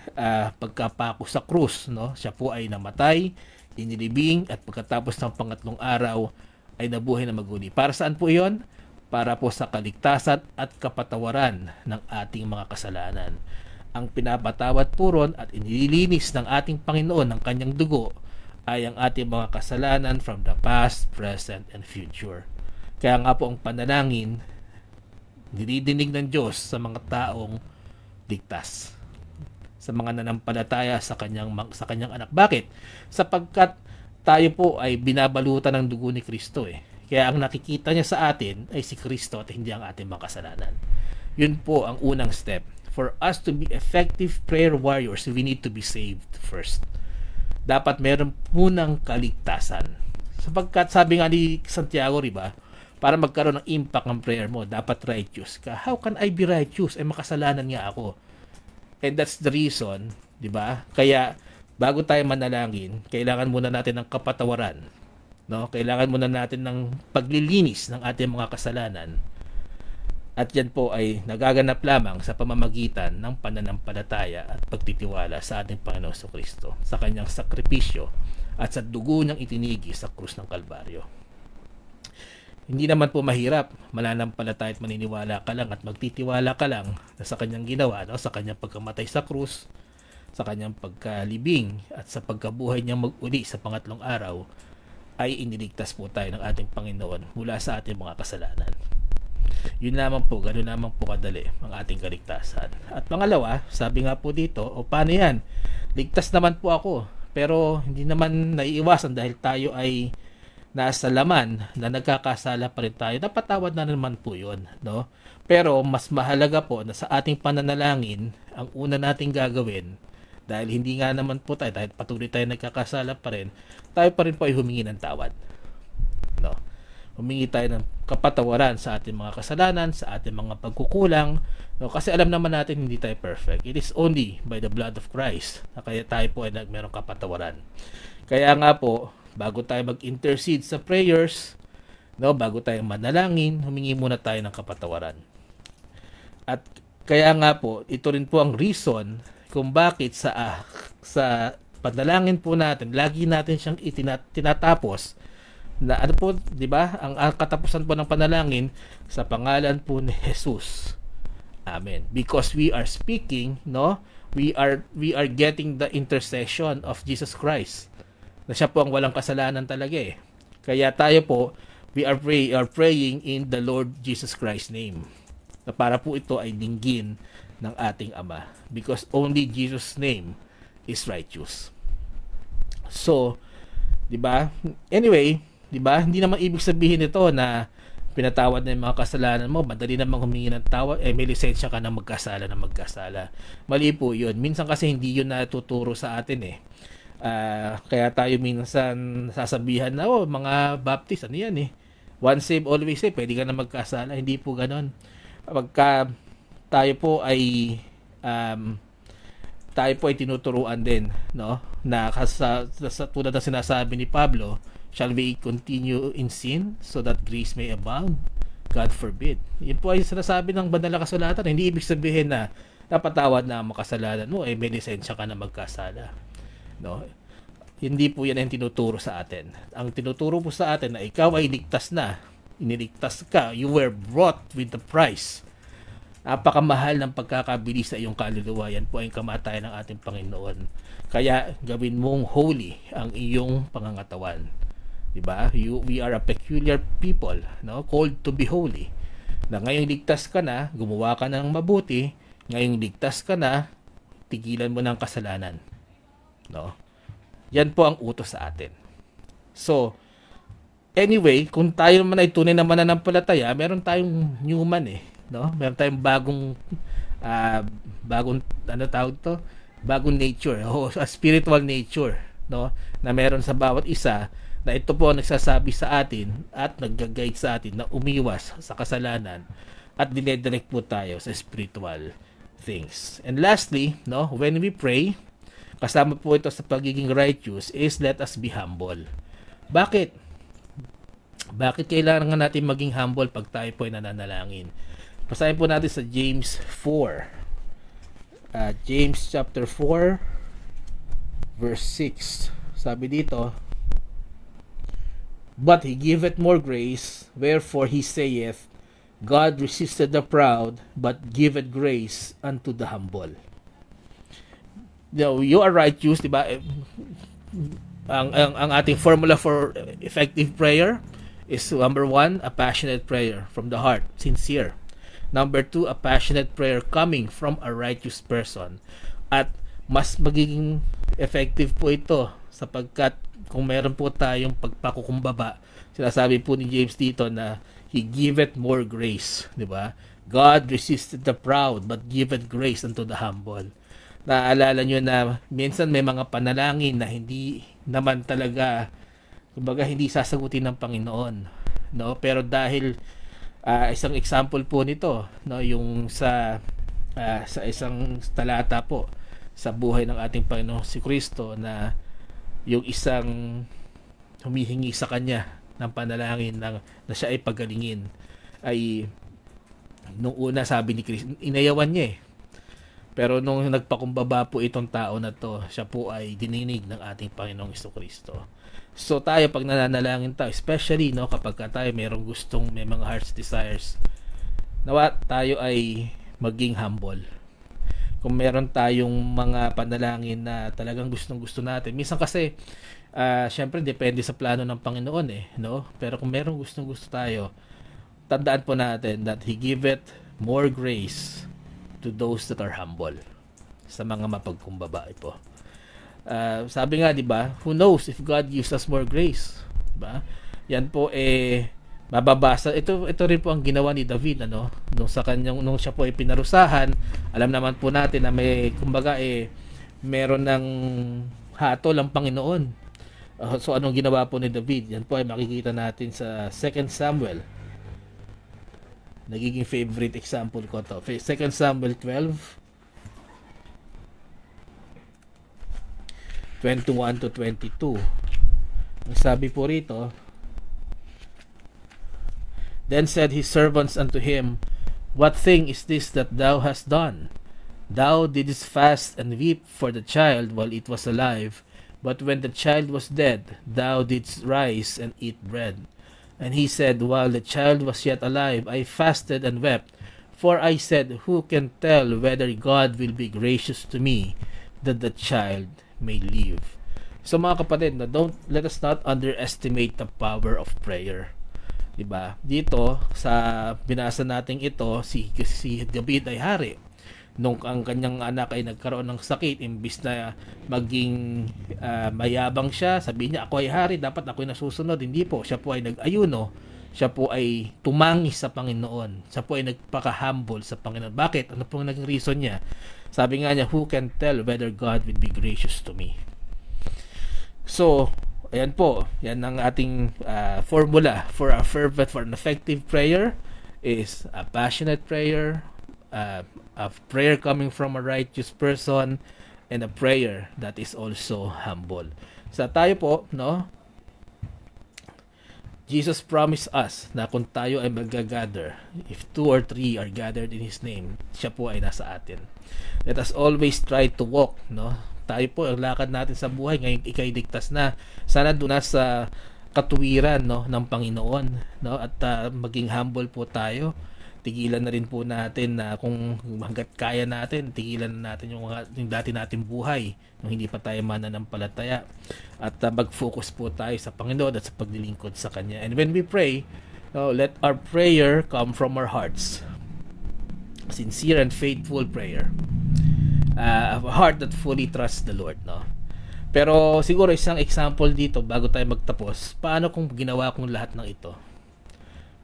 pagkapako sa krus, siya po ay namatay, inilibing, at pagkatapos ng pangatlong araw ay nabuhay na maguli. Para saan po iyon? Para po sa kaligtasan at kapatawaran ng ating mga kasalanan. Ang pinapatawad po ron at inililinis ng ating Panginoon ng kanyang dugo ay ang ating mga kasalanan from the past, present, and future. Kaya nga po ang panalangin, dinidinig ng Diyos sa mga taong ligtas, sa mga nanampalataya sa kanyang anak. Bakit? Sapagkat tayo po ay binabalutan ng dugo ni Kristo Kaya ang nakikita niya sa atin ay si Kristo at hindi ang ating mga kasalanan. Yun po ang unang step. For us to be effective prayer warriors, we need to be saved first. Dapat meron munang kaligtasan. Sapagkat sabi nga ni Santiago, diba, para magkaroon ng impact ang prayer mo, dapat righteous ka. How can I be righteous? Makasalanan nga ako. And that's the reason, di ba? Kaya, bago tayo manalangin, kailangan muna natin ng kapatawaran. Kailangan muna natin ng paglilinis ng ating mga kasalanan. At yan po ay nagaganap lamang sa pamamagitan ng pananampalataya at pagtitiwala sa ating Panginoong Jesucristo, sa kanyang sakripisyo at sa dugo niyang itinigi sa krus ng Kalbaryo. Hindi naman po mahirap, mananampalataya at maniniwala ka lang at magtitiwala ka lang na sa kanyang ginawa, sa kanyang pagkamatay sa krus, sa kanyang pagkalibing at sa pagkabuhay niyang mag-uli sa pangatlong araw, ay iniligtas po tayo ng ating Panginoon mula sa ating mga kasalanan. Yun lamang po, ganoon lamang po kadali ang ating kaligtasan. At pangalawa, sabi nga po dito, paano yan? Ligtas naman po ako, pero hindi naman naiiwasan dahil tayo ay nasa laman na nagkakasala pa rin tayo. Napatawad na naman po yun. Pero mas mahalaga po na sa ating pananalangin, ang una nating gagawin, dahil hindi nga naman po tayo, dahil patuloy tayo nagkakasala pa rin, tayo pa rin po ay humingi ng tawad. Humingi tayo ng kapatawaran sa ating mga kasalanan, sa ating mga pagkukulang. Kasi alam naman natin hindi tayo perfect. It is only by the blood of Christ na kaya tayo po ay mayroong kapatawaran. Kaya nga po, bago tayo mag-intercede sa prayers, No, bago tayo manalangin, humingi muna tayo ng kapatawaran. At kaya nga po, ito rin po ang reason kung bakit sa panalangin po natin, lagi natin siyang tinatapos na ano po, 'di ba? Ang katapusan po ng panalangin sa pangalan po ni Jesus. Amen. Because we are speaking, no? We are getting the intercession of Jesus Christ. Na siya po ang walang kasalanan talaga eh. Kaya tayo po, we are praying in the Lord Jesus Christ's name. Na para po ito ay dinggin ng ating Ama. Because only Jesus' name is righteous. So, 'di ba? Anyway, 'di ba? Hindi naman ibig sabihin nito na pinatawad na yung mga kasalanan mo, madali namang humingi ng tawad, may lisensya ka na magkasala. Mali po 'yun. Minsan kasi hindi 'yun natuturo sa atin eh. Kaya tayo minsan sasabihan na, mga Baptist, ano yan eh. Once saved, always saved, pwede ka na magkasala. Hindi po ganon. Pagka tayo po ay tinuturuan din, no? Na tulad ng sinasabi ni Pablo, shall we continue in sin so that grace may abound? God forbid. Yan po ay sinasabi ng banal na kasulatan. Hindi ibig sabihin na napatawad na ang makasalanan mo, may lisensya ka na magkasala. No? Hindi po yan ang tinuturo sa atin. Ang tinuturo po sa atin na ikaw ay ligtas na. Iniligtas ka. You were bought with the price. Napakamahal ng pagkakabili sa iyong kaluluwa. Yan po ay kamatayan ng ating Panginoon. Kaya gawin mong holy ang iyong pangangatawan. Diba? We are a peculiar people, no? Called to be holy. Na ngayong ligtas ka na, gumawa ka ng mabuti. Ngayong ligtas ka na, tigilan mo ng kasalanan. No? Yan po ang utos sa atin. So, anyway, kung tayo naman ay tunay na mananampalataya, meron tayong human eh, no? Meron tayong bagong ano tawag to? Bagong nature, a spiritual nature, no? Na meron sa bawat isa, na ito po ang nagsasabi sa atin at nagga-guide sa atin na umiwas sa kasalanan at dinedirect po tayo sa spiritual things. And lastly, no, when we pray, kasama po ito sa pagiging righteous is let us be humble. Bakit? Bakit kailangan natin maging humble pag tayo po ay nananalangin? Basahin po natin sa James 4. James chapter 4 verse 6. Sabi dito, but he giveth more grace, wherefore he saith, God resisted the proud, but giveth grace unto the humble. You are righteous, diba? Ang ating formula for effective prayer is number 1, a passionate prayer from the heart, sincere. Number 2, a passionate prayer coming from a righteous person. At mas magiging effective po ito sapagkat kung meron po tayong pagpakukumbaba, sinasabi po ni James dito na he giveth more grace, di ba? God resisted the proud but giveth grace unto the humble. Naalala nyo na minsan may mga panalangin na hindi naman talaga, kumbaga hindi sasagutin ng Panginoon, no? Pero dahil isang example po nito, no, yung sa isang talata po sa buhay ng ating Panginoon si Kristo na yung isang humihingi sa kanya ng panalangin na siya ay pagalingin, ay nung una sabi ni Kristo, inayawan niya eh. Pero nung nagpakumbaba po itong tao na to, siya po ay dininig ng ating Panginoong Kristo. So tayo pag nananalangin tayo, especially no, kapag tayo may mga heart's desires, nawa tayo ay maging humble. Kung meron tayong mga panalangin na talagang gustong-gusto natin. Minsan kasi, syempre depende sa plano ng Panginoon eh, no? Pero kung meron gustong-gusto tayo, tandaan po natin that He giveth more grace to those that are humble. Sa mga mapagkumbaba po. Sabi nga, di ba, who knows if God gives us more grace? Diba? Yan po mababasa. Ito rin po ang ginawa ni David, ano, nung siya po ay pinarusahan. Alam naman po natin na may kumbaga meron ng hatol ang Panginoon. So anong ginawa po ni David? Yan po ay makikita natin sa 2 Samuel. Nagiging favorite example ko to. 2 Samuel 12 21 to 22. Ang sabi po rito, Then said his servants unto him, What thing is this that thou hast done? Thou didst fast and weep for the child while it was alive, but when the child was dead, thou didst rise and eat bread. And he said, While the child was yet alive, I fasted and wept, for I said, Who can tell whether God will be gracious to me, that the child may live? So mga kapatid, let us not underestimate the power of prayer. Diba? Dito sa binasa natin ito, si David ay hari. Nung ang kanyang anak ay nagkaroon ng sakit, imbis na maging mayabang siya, sabi niya, ako ay hari, dapat ako ay nasusunod. Hindi po, siya po ay nag-ayuno, siya po ay tumangis sa Panginoon, siya po ay nagpaka-humble sa Panginoon. Bakit? Ano po naging reason niya? Sabi nga niya, who can tell whether God will be gracious to me? So, ayan po, yan ang ating formula for a fervent, for an effective prayer is a passionate prayer, a prayer coming from a righteous person, and a prayer that is also humble. So tayo po, no? Jesus promised us na kung tayo ay mag-gather, if 2 or 3 are gathered in His name, siya po ay nasa atin. Let us always try to walk, no? Tayo po, ang lakad natin sa buhay, ngayon ikay ligtas na. Sana doon na sa katuwiran, no, ng Panginoon, no? At maging humble po tayo. Tigilan na rin po natin na kung hanggat kaya natin, tigilan na natin yung dati nating buhay nung hindi pa tayo mananampalataya, at mag-focus po tayo sa Panginoon at sa paglilingkod sa Kanya. And when we pray, let our prayer come from our hearts. Sincere and faithful prayer. A heart that fully trusts the Lord, no? Pero siguro isang example dito bago tayo magtapos, paano kung ginawa kong lahat ng ito?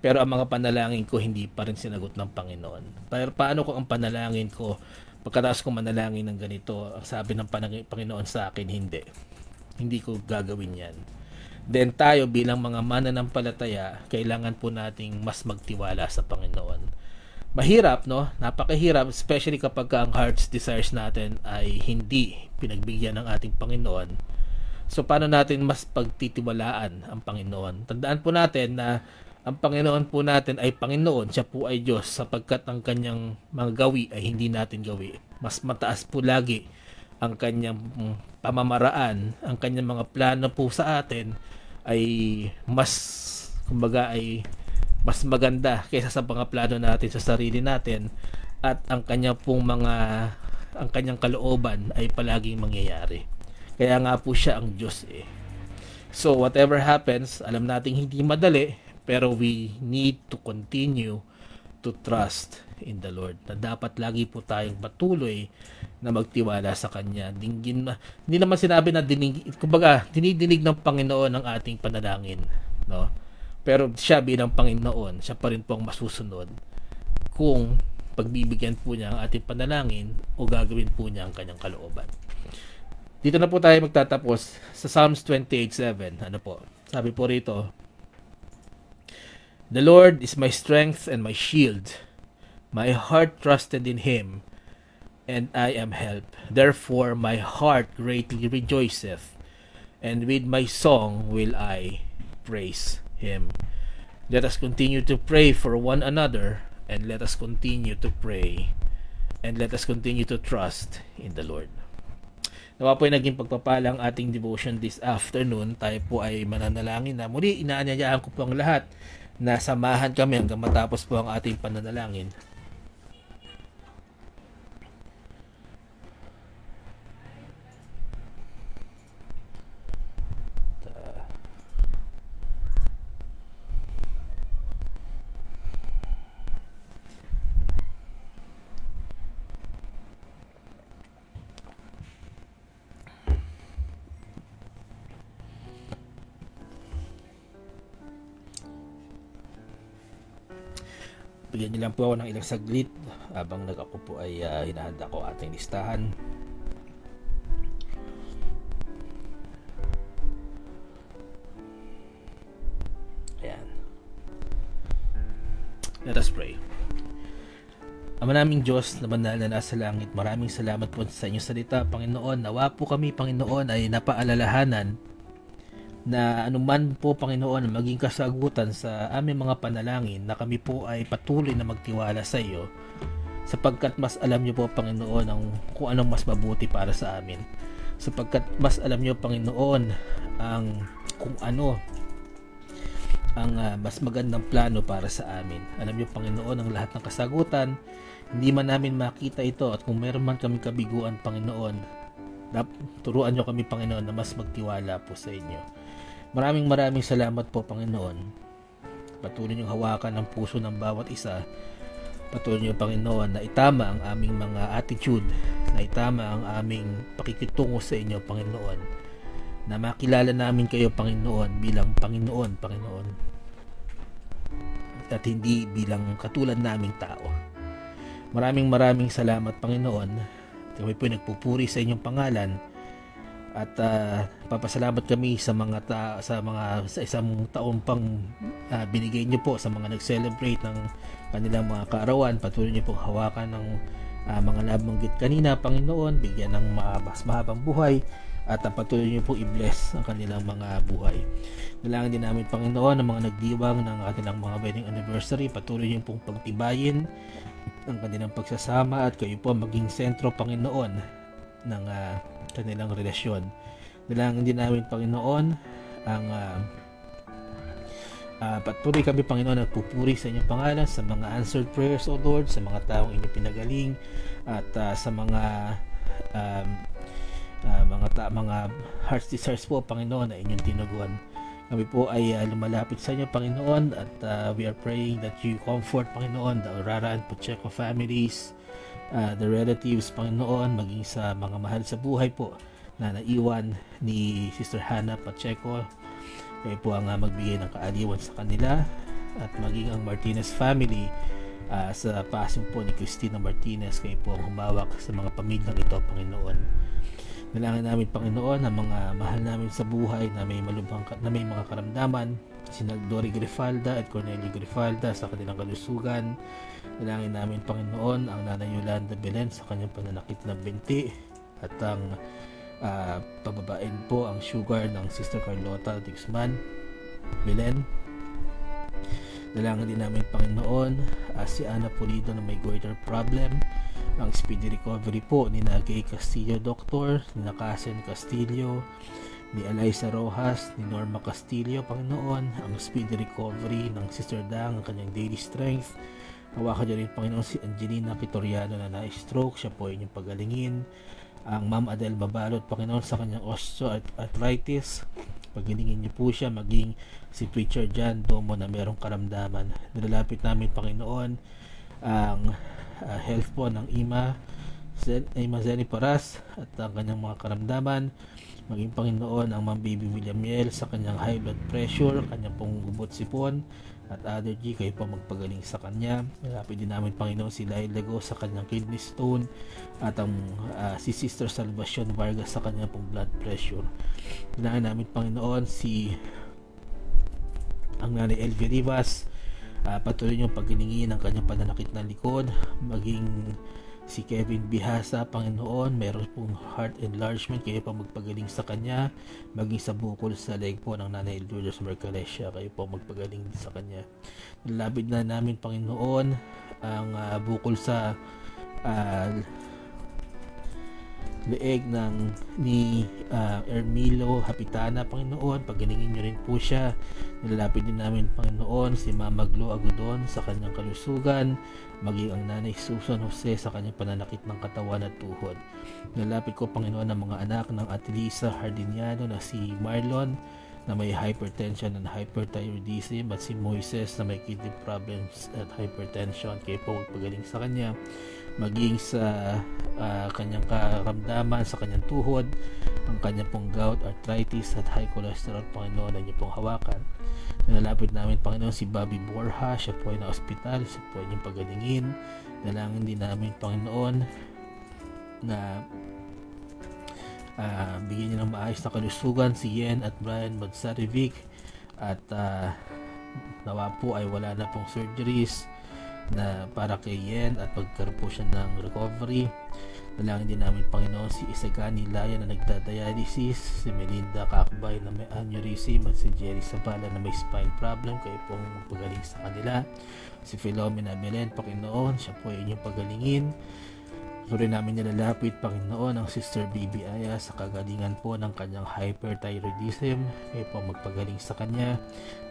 Pero ang mga panalangin ko hindi pa rin sinagot ng Panginoon. Pero paano kung ang panalangin ko, pagkatapos kong manalangin ng ganito, ang sabi ng Panginoon sa akin, hindi ko gagawin yan. Then tayo bilang mga mananampalataya, kailangan po nating mas magtiwala sa Panginoon. Mahirap, no? Napakahirap, especially kapag ang heart's desires natin ay hindi pinagbigyan ng ating Panginoon. So paano natin mas pagtitiwalaan ang Panginoon? Tandaan po natin na ang Panginoon po natin ay Panginoon, siya po ay Diyos, sapagkat ang kanyang mga gawi ay hindi natin gawi. Mas mataas po lagi ang kanyang pamamaraan, ang kanyang mga plano po sa atin ay mas, kumbaga ay mas maganda kaysa sa mga plano natin sa sarili natin, at ang kanyang kalooban ay palaging mangyayari. Kaya nga po siya ang Diyos eh. So whatever happens, alam nating hindi madali, pero we need to continue to trust in the Lord. Na dapat lagi po tayong patuloy na magtiwala sa Kanya. Hindi naman sinabi na dinidinig ng Panginoon ang ating panalangin, no? Pero siya bilang Panginoon, siya pa rin po ang masusunod kung pagbibigyan po niya ang ating panalangin o gagawin po niya ang kanyang kalooban. Dito na po tayo magtatapos sa Psalms 28:7. Ano po? Sabi po rito, The Lord is my strength and my shield. My heart trusted in Him, and I am helped. Therefore my heart greatly rejoiceth, and with my song will I praise Him. Let us continue to pray for one another, and let us continue to pray, and let us continue to trust in the Lord. Nawa po ay naging pagpapalang ating devotion this afternoon. Tayo po ay mananalangin na muli. Inaanyayahan ko po ang lahat na samahan kami hanggang matapos po ang ating pananalangin. Bigyan niyo lang po ako ng ilang saglit habang ako po ay hinahanda ko ating listahan. Ayan. Let us pray. Ama naming Diyos na banal na nasa langit, maraming salamat po sa inyong salita, Panginoon. Nawa po kami, Panginoon, ay napaalalahanan na anuman po Panginoon ang maging kasagutan sa aming mga panalangin, na kami po ay patuloy na magtiwala sa iyo, sapagkat mas alam niyo po Panginoon kung anong mas mabuti para sa amin, sapagkat mas alam niyo Panginoon kung ano ang mas magandang plano para sa amin. Alam niyo Panginoon ang lahat ng kasagutan. Hindi man namin makita ito, at kung meron man kami kabiguan Panginoon, turuan niyo kami Panginoon na mas magtiwala po sa inyo. Maraming salamat po Panginoon. Patuloy niyong hawakan ang puso ng bawat isa. Patuloy niyo Panginoon na itama ang aming mga attitude, na itama ang aming pakikitungo sa inyo Panginoon, na makilala namin kayo Panginoon bilang Panginoon, at hindi bilang katulad naming tao. Maraming salamat Panginoon. Kami po nagpupuri sa inyong pangalan, at papasalamat kami sa sa isang taon pang binigay niyo po sa mga nag-celebrate ng kanilang mga kaarawan. Patuloy niyo pong hawakan ng mga nabanggit kanina Panginoon, bigyan ng mas mahabang buhay, at patuloy niyo pong i-bless ang kanilang mga buhay. Dalangin din namin Panginoon ang mga nagdiwang ng kanilang mga wedding anniversary. Patuloy niyo pong pagtibayin ang kanilang pagsasama, at kayo po maging sentro Panginoon ng kanilang relasyon. Dalangin din namin Panginoon ang patuloy kami Panginoon nagpupuri sa inyong pangalan, sa mga answered prayers O Lord, sa mga taong inyong pinagaling, at sa mga heart's desires po Panginoon na inyong tinuguan. Kami po ay lumalapit sa inyo Panginoon, at we are praying that you comfort Panginoon the Orara and Pacheco families, the relatives Panginoon, maging sa mga mahal sa buhay po na naiwan ni Sister Hannah Pacheco. Kayo po ang magbigay ng kaaliwan sa kanila, at maging ang Martinez family sa passing po ni Cristina Martinez. Kayo po ang humawak sa mga pamilyang ito Panginoon. Dalangin namin Panginoon ang mga mahal namin sa buhay na may mga karamdaman, sina Dory Grifalda at Cornelio Grifalda sa kanilang kalusugan. Dalangin namin Panginoon ang Nanay Yolanda Belen sa kanyang pananakit ng binti, at ang pababain po ang sugar ng Sister Carlota Dixman Belen. Dalangin din namin Panginoon si Ana Pulido na may goiter problem, ang speedy recovery po ni Gay Castillo Doctor, ni Casen Castillo, ni Eliza Rojas, ni Norma Castillo Panginoon, ang speedy recovery ng Sister Dang, ang kanyang daily strength. Hawakan niyo rin Panginoon si Angelina Pitoriano na na-stroke, siya po inyong pagalingin. Ang Ma'am Adele Babalot Panginoon sa kanyang osteoarthritis, pagilingin niyo po siya, maging si Preacher John Domo na merong karamdaman. Nilalapit namin Panginoon ang health po ng Ima Zeni Paras at ang kanyang mga karamdaman, maging Panginoon ang Ma'am Baby William Miel sa kanyang high blood pressure, kanyang pong gubot sipon at allergy. Kayo po magpagaling sa kanya. Malapit din namin Panginoon si Lai Lago sa kanyang kidney stone, at ang si Sister Salvacion Vargas sa kanyang pong blood pressure. Dinaan namin Panginoon ang Nanay Elvie Rivas, patuloy niyong pagilingin ang kanyang pananakit ng likod, maging si Kevin Bihasa Panginoon, meron pong heart enlargement, kayo pa magpagaling sa kanya, maging sa bukol sa leg po ng Nanay Lourdes Mercalesia, kayo po magpagaling sa kanya. Nalabid na namin Panginoon ang bukol sa leeg ni Ermilo Hapitana Panginoon, pagalingin niyo rin po siya. Nilalapit din namin Panginoon si Mama Glo Agudon sa kanyang kalusugan, maging ang Nanay Susan Jose sa kanyang pananakit ng katawan at tuhod. Nilalapit ko Panginoon ang mga anak ng Atlisa Hardiniano na si Marlon na may hypertension and hyperthyroidism, at si Moises na may kidney problems at hypertension. Kayo po magpagaling sa kanya, maging sa kanyang karamdaman sa kanyang tuhod, ang kanyang pong gout, arthritis at high cholesterol Panginoon na niyo pong hawakan. Nilalapit namin Panginoon si Bobby Borja, siya po ay na-hospital, siya po ay niyong pagalingin. Dalangin din namin Panginoon na bigyan niyo ng maayos na kalusugan si Yen at Brian Magsarevic, at nawa po ay wala na pong surgeries, na para kay Yen at pagkaroon po siya ng recovery. Dalangin din namin Panginoon si Isagani Laya na nagdadialysis, si Melinda Kakbay na may aneurysm at si Jerry Sabala na may spine problem, kayo pong magpagaling sa kanila. Si Philomena Belen, Panginoon, siya po ay inyong pagalingin. Tuloy namin nilalapit, Panginoon, ang Sister Baby Aya sa kagalingan po ng kanyang hyperthyroidism. Kayo po magpagaling sa kanya.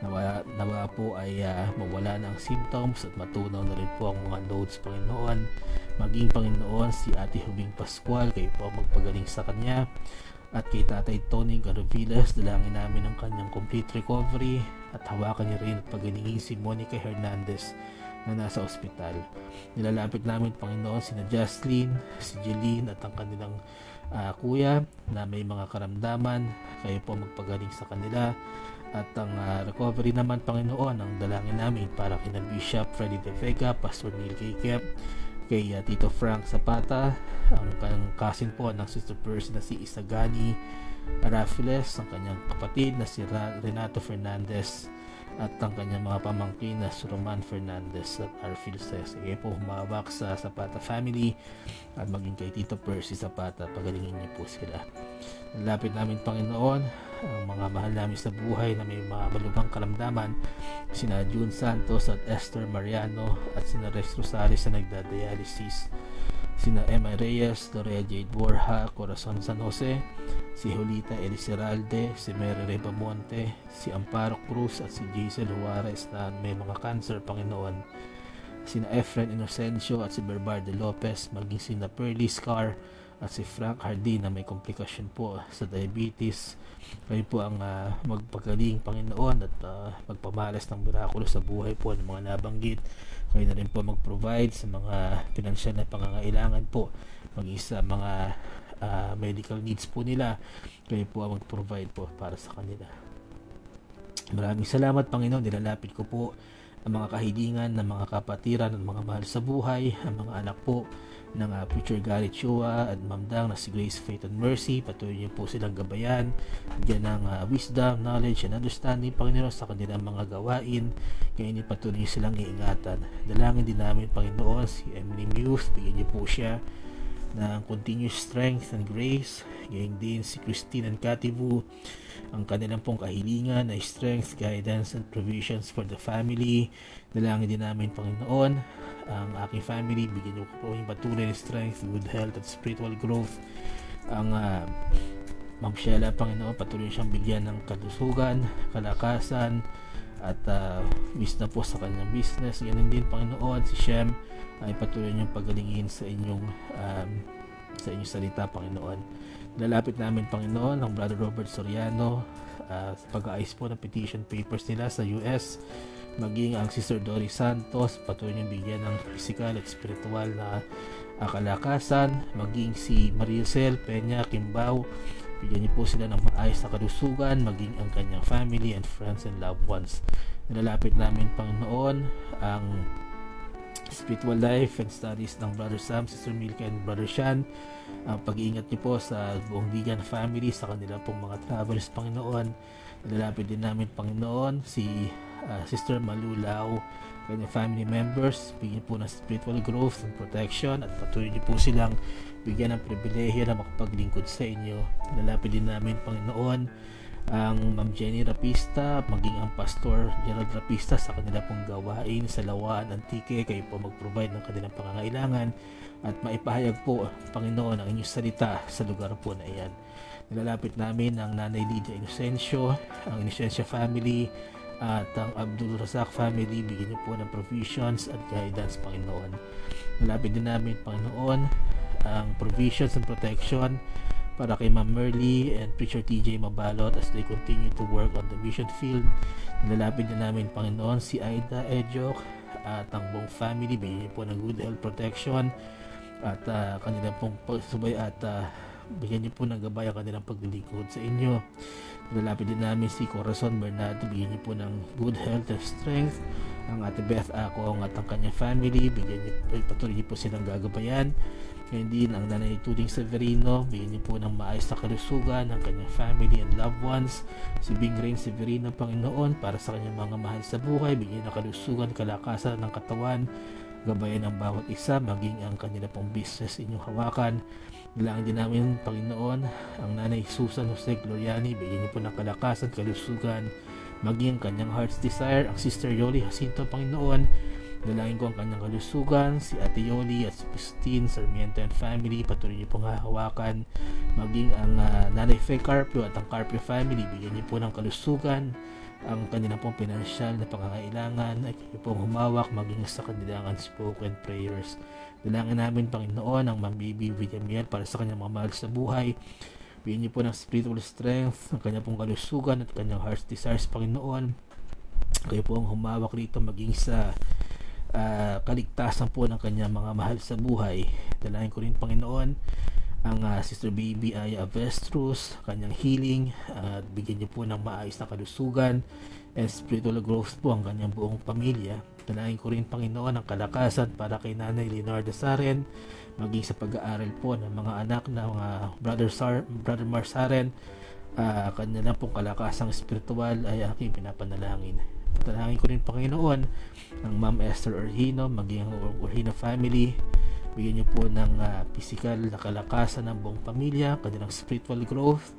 Nawa po ay mawala na ang symptoms at matunaw na rin po ang mga nodes, Panginoon. Maging Panginoon si Ate Hubing Pascual, kayo po magpagaling sa kanya. At kay Tatay Tony Garovilas, dalangin namin ang kanyang complete recovery at hawakan niya rin at pagalingin si Monica Hernandez na nasa ospital. Nilalapit namin Panginoon sina Jocelyn, si Jeline at ang kanilang kuya na may mga karamdaman. Kayo po magpagaling sa kanila. At ang recovery naman Panginoon, ang dalangin namin para kina Bishop Freddy De Vega, Pastor Neil Kikep, kay Tito Frank Zapata, ang kanyang cousin po ng Sister Percy na si Isagani Rafiles, ang kanyang kapatid na si Renato Fernandez, at ang kanyang mga pamangkin na si Roman Fernandez at Arfil Ses. Sige po, humawak sa Zapata family at maging kay Tito Percy Zapata, pagalingin niyo po sila. Lapit namin Panginoon ang mga mahal namin sa buhay na may mga malubhang karamdaman, sina June Santos at Esther Mariano at sina Rex Rosales na nagdadialysis, sina Emma Reyes, Dorea Jade Borja, Corazon San Jose, si Julita Eliceralde, si Mary Rebamonte, si Amparo Cruz at si Giselle Juarez na may mga cancer, Panginoon, sina Efren Inocencio at si Berbardo Lopez, maging sina Pearly Scar at si Frank Hardy na may komplikasyon po sa diabetes. Kayo po ang magpagaling Panginoon at magpamalas ng mirakulo sa buhay po ng mga nabanggit. Kayo na rin po mag-provide sa mga pinansyal na pangangailangan po, maging sa mga medical needs po nila. Kayo po ang mag-provide po para sa kanila. Maraming salamat Panginoon. Nilalapit ko po ang mga kahilingan ng mga kapatiran at mga mahal sa buhay, ang mga anak po ng Preacher Gary Chua at Ma'am Dang na si Grace, Faith and Mercy. Patuloy niyo po silang gabayan, bigyan ng wisdom, knowledge and understanding Panginoon sa kanilang mga gawain. Kaya niyo patuloy niyo silang iingatan. Dalangin din namin Panginoon si Emily Muse, bigyan niyo po siya ng continuous strength and grace. Gayon din si Christine and Kativu, ang kanilang pong kahilingan ay strength, guidance and provisions for the family. Dalangin din namin Panginoon ang aking family, bigyan niyo po yung patuloy na strength, good health at spiritual growth. Ang Ma'am Sheila Panginoon, patuloy siyang bigyan ng kalusugan, kalakasan at wisdom po sa kanyang business. Ganun din Panginoon si Shem ay patuloy niyong pagalingin sa inyong salita Panginoon. Lalapit namin Panginoon ang Brother Robert Soriano sa pag-aayos po ng petition papers nila sa US, maging ang Sister Doris Santos, patuloy niyong bigyan ng physical at spiritual na kalakasan, maging si Maricel Peña Kimbao, bigyan niyo po sila ng maayos na kalusugan, maging ang kanyang family and friends and loved ones. Nilalapit namin Panginoon ang spiritual life and studies ng Brother Sam, Sister Milka and Brother Shan. Ang pag-iingat niyo po sa buong Vigan family, sa kanila pong mga travels Panginoon. Nilalapit din namin Panginoon si Sister Malulao, kanyang family members, bigyan po ng spiritual growth and protection at patuloy niyo po silang bigyan ng pribilehiyo na makapaglingkod sa inyo. Nilalapit din namin Panginoon ang Ma'am Jenny Rapista, maging ang Pastor Gerald Rapista sa kanila pong gawain sa Lawaan, Antique. Kayo po mag-provide ng kanilang pangangailangan at maipahayag po Panginoon ang inyong salita sa lugar po na iyan. Nilalapit namin ang Nanay Lydia Inocencio, ang Inocencio family at ang Abdul Razak family, bigyan niyo po ng provisions at guidance Panginoon. Nilalapit din namin Panginoon ang provisions and protection para kay Ma'am Merly and Preacher TJ Mabalot as they continue to work on the mission field. Nilalapit din namin Panginoon si Aida Ejok at ang buong family, bigyan niyo po ng good health protection at kanilang pong pagsubay at bigyan niyo po ng gabay ang kanilang paglilingkod sa inyo. Lalapit din namin si Corazon Bernardo, bigyan niyo po ng good health and strength. Ang Ate Beth Akong at ang kanyang family, bigyan niyo, patuloy niyo po silang gagabayan. Ngayon din ang Nanay Tuding Severino, bigyan niyo po ng maayos na kalusugan ng kanyang family and loved ones. Si Bing Rain Severino, Panginoon, para sa kanyang mga mahal sa buhay, bigyan ng kalusugan, kalakasan ng katawan, gabayan ng bawat isa, maging ang kanila pong business inyong hawakan. Dalangin din namin, Panginoon, ang Nanay Susan Jose Gloriani, bigyan niyo po ng kalakasan, kalusugan, maging ang kanyang heart's desire. Ang Sister Yoli Jacinto, Panginoon, dalangin ko ang kanyang kalusugan, si Ate Yoli at si Christine Sarmiento and family, patuloy niyo pong hahawakan, maging ang Nanay Faye Carpio at ang Carpio family, bigyan niyo po ng kalusugan, ang kanilang pong pinansyal na pangangailangan ay kayo pong humawak, maging sa kanilang unspoken prayers. Dalangin namin, Panginoon, ang Ma'am Bibi Villamiel para sa kanyang mga mahal sa buhay, bigyan niyo po ng spiritual strength, ang kanyang pong kalusugan at kanyang heart's desires, Panginoon. Kayo po ang humawak rito, maging sa kaligtasan po ng kanyang mga mahal sa buhay. Dalangin ko rin, Panginoon, ang Sister Baby Aya Avestrus, kanyang healing, at bigyan niyo po ng maayos na kalusugan and spiritual growth po ang kanyang buong pamilya. Dalangin ko rin, Panginoon, ang kalakasan para kay Nanay Leonardo Saren, maging sa pag-aaral po ng mga anak ng Brother Mar Saren, kanya pong kalakasang spiritual ay aking pinapanalangin. Dalangin ko rin, Panginoon, ang Ma'am Esther Orhino, maging ang Orhino family, bigyan niyo po ng physical na kalakasan ng buong pamilya, kanilang spiritual growth,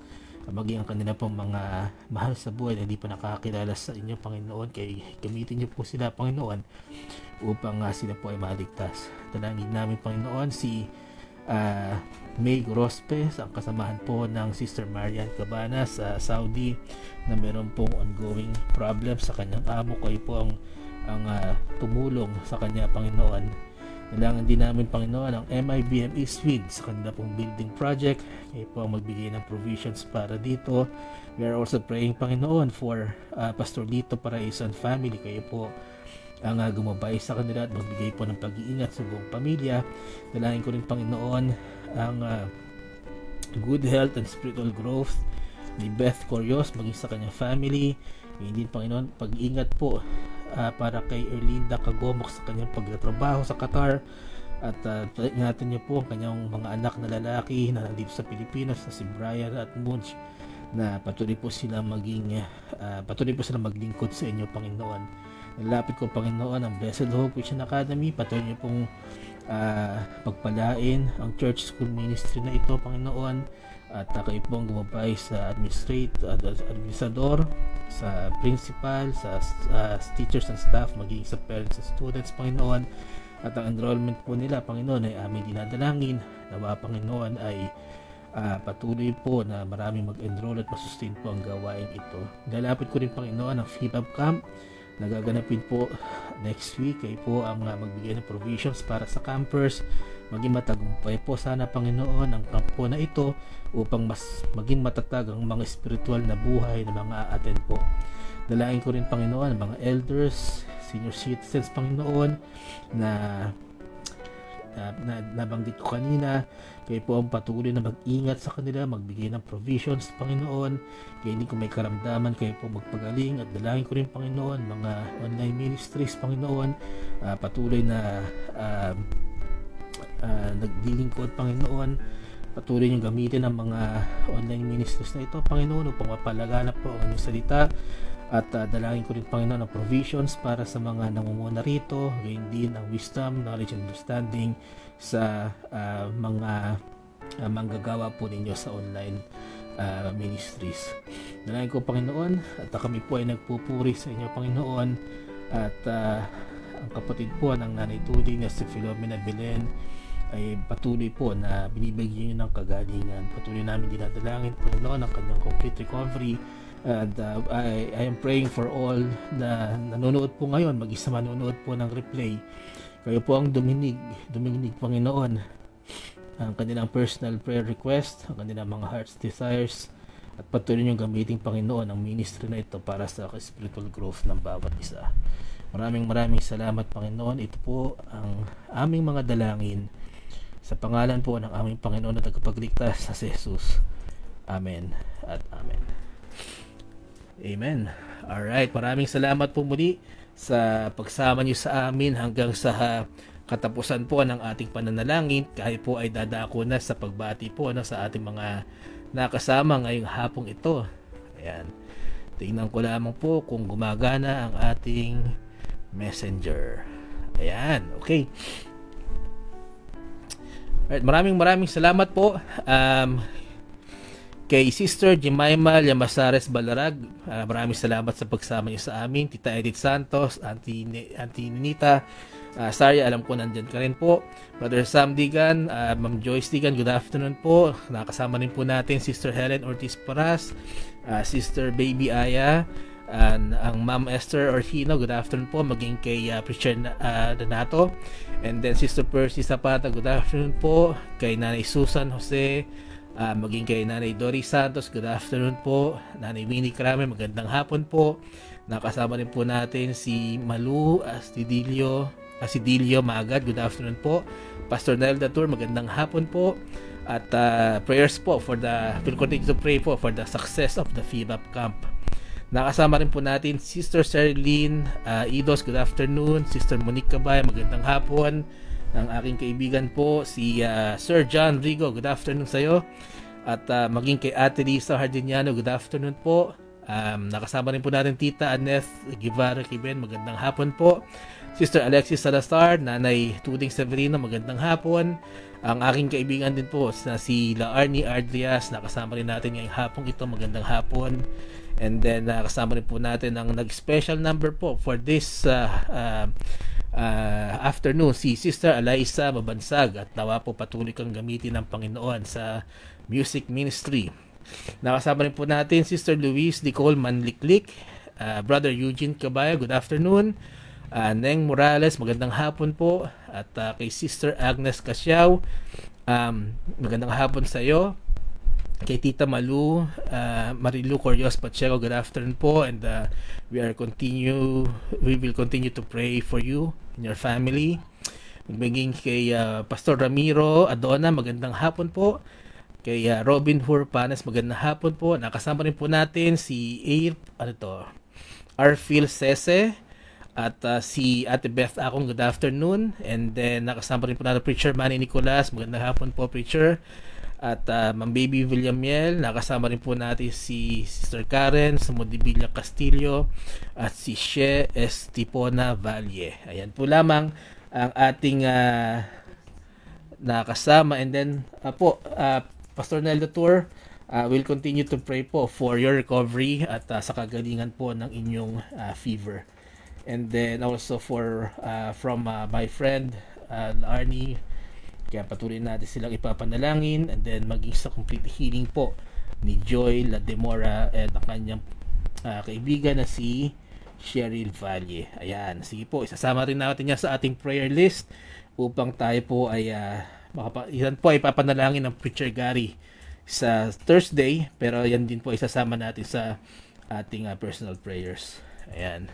maging ang kanila pong mga mahal sa buhay na hindi pa nakakilala sa inyo, Panginoon. Kaya gamitin niyo po sila, Panginoon, upang sila po ay maligtas. Dalangin namin, Panginoon, si May Grospe, ang kasamahan po ng Sister Marian Cabanas sa Saudi, na meron pong ongoing problem sa kanyang amo. Kayo po ang tumulong sa kanya, Panginoon. Kailangan din namin, Panginoon, ang MIBME Swede sa kanila pong building project. Kayo po ang magbigay ng provisions para dito. We are also praying, Panginoon, for Pastor Lito Paraiso and family. Kayo po ang gumabay sa kanila at magbigay po ng pag-iingat sa buong pamilya. Dalangin ko rin, Panginoon, ang good health and spiritual growth ni Beth Corios, maging sa kanyang family. Hindi, Panginoon, pag-iingat po para kay Erlinda Kagomok sa kanyang pagtatrabaho sa Qatar, at ingatan niyo po ang kanyang mga anak na lalaki na nandito sa Pilipinas, na si Brian at Munch, na patuloy po sila maglingkod sa inyo, Panginoon. Nalapit ko, Panginoon, ang Blessed Hope Christian Academy, patuloy niyo pong pagpalain ang church school ministry na ito, Panginoon, at kayo pong gumabay sa administrador, sa principal, sa teachers and staff, maging sa parents and students, Panginoon. At ang enrollment po nila, Panginoon, ay aming dinadalangin. Nawa, Panginoon, ay patuloy po na maraming mag-enroll at masustain po ang gawain ito. Lalapit ko rin, Panginoon, ang FIBAB camp nagaganapin po next week. Kayo po ang magbigay ng provisions para sa campers. Maging matagumpay po sana, Panginoon, ang kampo na ito upang mas maging matatag ang mga spiritual na buhay na mga a-attend po. Dalangin ko rin, Panginoon, ang mga elders, senior citizens, Panginoon, na nabanggit ko kanina. Kayo po ang patuloy na mag-ingat sa kanila, magbigay ng provisions, Panginoon. Kaya hindi ko may karamdaman, kayo po magpagaling. At dalangin ko rin, Panginoon, mga online ministries, Panginoon, patuloy na nagdilingkod, Panginoon. Patuloy niyong gamitin ang mga online ministries na ito, Panginoon, upang mapalaganap po ang inyong salita. At dalangin ko rin, Panginoon, ang provisions para sa mga namumuna rito, gayon din ang wisdom, knowledge, and understanding sa mga manggagawa po ninyo sa online ministries. Dalangin ko, Panginoon, at kami po ay nagpupuri sa inyo, Panginoon. At ang kapatid po ng Nanay Tuding na si Philomena Belen ay patuloy po na binibigyan niyo ng kagalingan. Patuloy namin dinadalangin, Panginoon, ang kanyang complete recovery. And I am praying for all na nanonood po ngayon, mag-isa manonood po ng replay. Kayo po ang duminig, Panginoon, ang kanilang personal prayer request, ang kanilang mga heart's desires, at patuloy niyong gamitin, Panginoon, ang ministry na ito para sa spiritual growth ng bawat isa. Maraming salamat, Panginoon. Ito po ang aming mga dalangin Sa pangalan po ng aming Panginoon at tagapagligtas na si Jesus. Amen at amen. Amen. Alright, maraming salamat po muli sa pagsama niyo sa amin hanggang sa katapusan po ng ating pananalangin. Kahit po ay dadako na sa pagbati po sa ating mga nakasama ngayong hapong ito. Ayan. Tingnan ko lamang po kung gumagana ang ating messenger. Ayan, okay. Alright, maraming salamat po kay Sister Jemima Llamazares Balarag. Maraming salamat sa pagsama niyo sa amin. Tita Edith Santos, Auntie Ninita, Sarya, alam ko nandyan ka rin po. Brother Sam Digan, Ma'am Joyce Digan, good afternoon po. Nakasama rin po natin Sister Helen Ortiz Paras, Sister Baby Aya, ang Ma'am Esther Orhino, good afternoon po. Maging kay Preacher Donato, and then Sister Percy Zapata, good afternoon po. Kay Nanay Susan Jose, maging kay Nanay Doris Santos, good afternoon po. Nanay Winnie Crame, magandang hapon po. Nakasama rin po natin si Malu Astidillo Maagad, good afternoon po. Pastor Nelda Tour, magandang hapon po. At prayers po we'll continue to pray po for the success of the FIBAP camp. Nakasama rin po natin Sister Serlene Idos, good afternoon. Sister Monique Cabay, magandang hapon. Ang aking kaibigan po si Sir John Rigo, good afternoon sa iyo. At maging kay Ate Lisa Hardiniano, good afternoon po. Nakasama rin po natin Tita Aneth Guevara Kiben, magandang hapon po. Sister Alexis Salazar, Nanay Tuding Severino, magandang hapon. Ang aking kaibigan din po na si Laarni Ardrias, nakasama rin natin ngayong hapong ito, magandang hapon. And then nakasama rin po natin ang nag-special number po for this afternoon, si Sister Alaisa Mabansag, at nawa po patuloy kang gamitin ng Panginoon sa music ministry. Nakasama rin po natin Sister Luis Nicole Manliklik, Brother Eugene Cabaya, good afternoon. Neng Morales, magandang hapon po. At kay Sister Agnes Casyao, magandang hapon sa iyo. Kay Tita Malu, Marilu Corios Pacheco, good afternoon po. And we will continue to pray for you and your family. Magiging kay Pastor Ramiro Adona, magandang hapon po. Kay Robin Hurpanes, magandang hapon po. Nakasama rin po natin si Arfil Sese at si Ate Beth Akong, good afternoon. And then nakasama rin po natin Preacher Manny Nicolas, magandang hapon po, Preacher. At Ma'am Baby Villamiel, nakasama rin po natin si Sister Karen Sumodibilla Castillo at si She Estipona Valle. Ayan po lamang ang ating nakasama. And then Pastor Nelda Tour will continue to pray po for your recovery at sa kagalingan po ng inyong fever. And then also from my friend Arnie, kaya patuloy natin silang ipapanalangin, and then maging sa complete healing po ni Joy Lademora at ang kanyang kaibigan na si Cheryl Valle. Ayan, sige po, isasama rin natin yan sa ating prayer list upang tayo po ay yan po ay papanalangin ng Preacher Gary sa Thursday, pero yan din po isasama natin sa ating personal prayers. Ayan.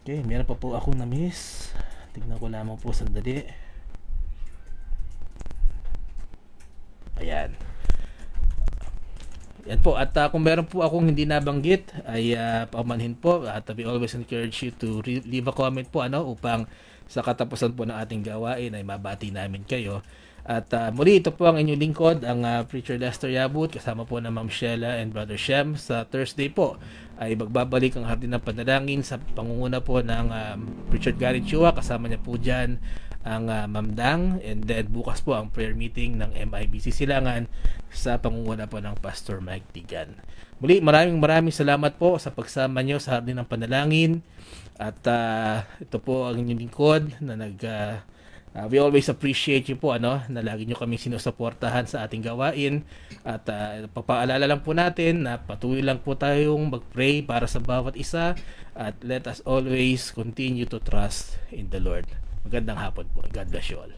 Okay, meron pa po akong na-miss. Tignan ko lamang po sandali. Ayan. Yan po. At kung meron po akong hindi nabanggit, ay paumanhin po. At we always encourage you to leave a comment po upang sa katapusan po ng ating gawain ay mabati namin kayo. At muli, ito po ang inyong lingkod, ang Preacher Lester Yabut, kasama po ng Ma'am Sheila and Brother Shem. Sa Thursday po ay magbabalik ang Hardin ng Panalangin sa pangunguna po ng Preacher Gary Chua. Kasama niya po dyan ang Ma'am Dang, and then bukas po ang prayer meeting ng MIBC Silangan sa pangunguna po ng Pastor Mike Tigan. Muli, maraming salamat po sa pagsama nyo sa Hardin ng Panalangin. At ito po ang inyong lingkod na we always appreciate you po na lagi nyo kami sinusuportahan sa ating gawain. At papaalala lang po natin na patuloy lang po tayong mag-pray para sa bawat isa, at let us always continue to trust in the Lord. Magandang hapon po. God bless you all.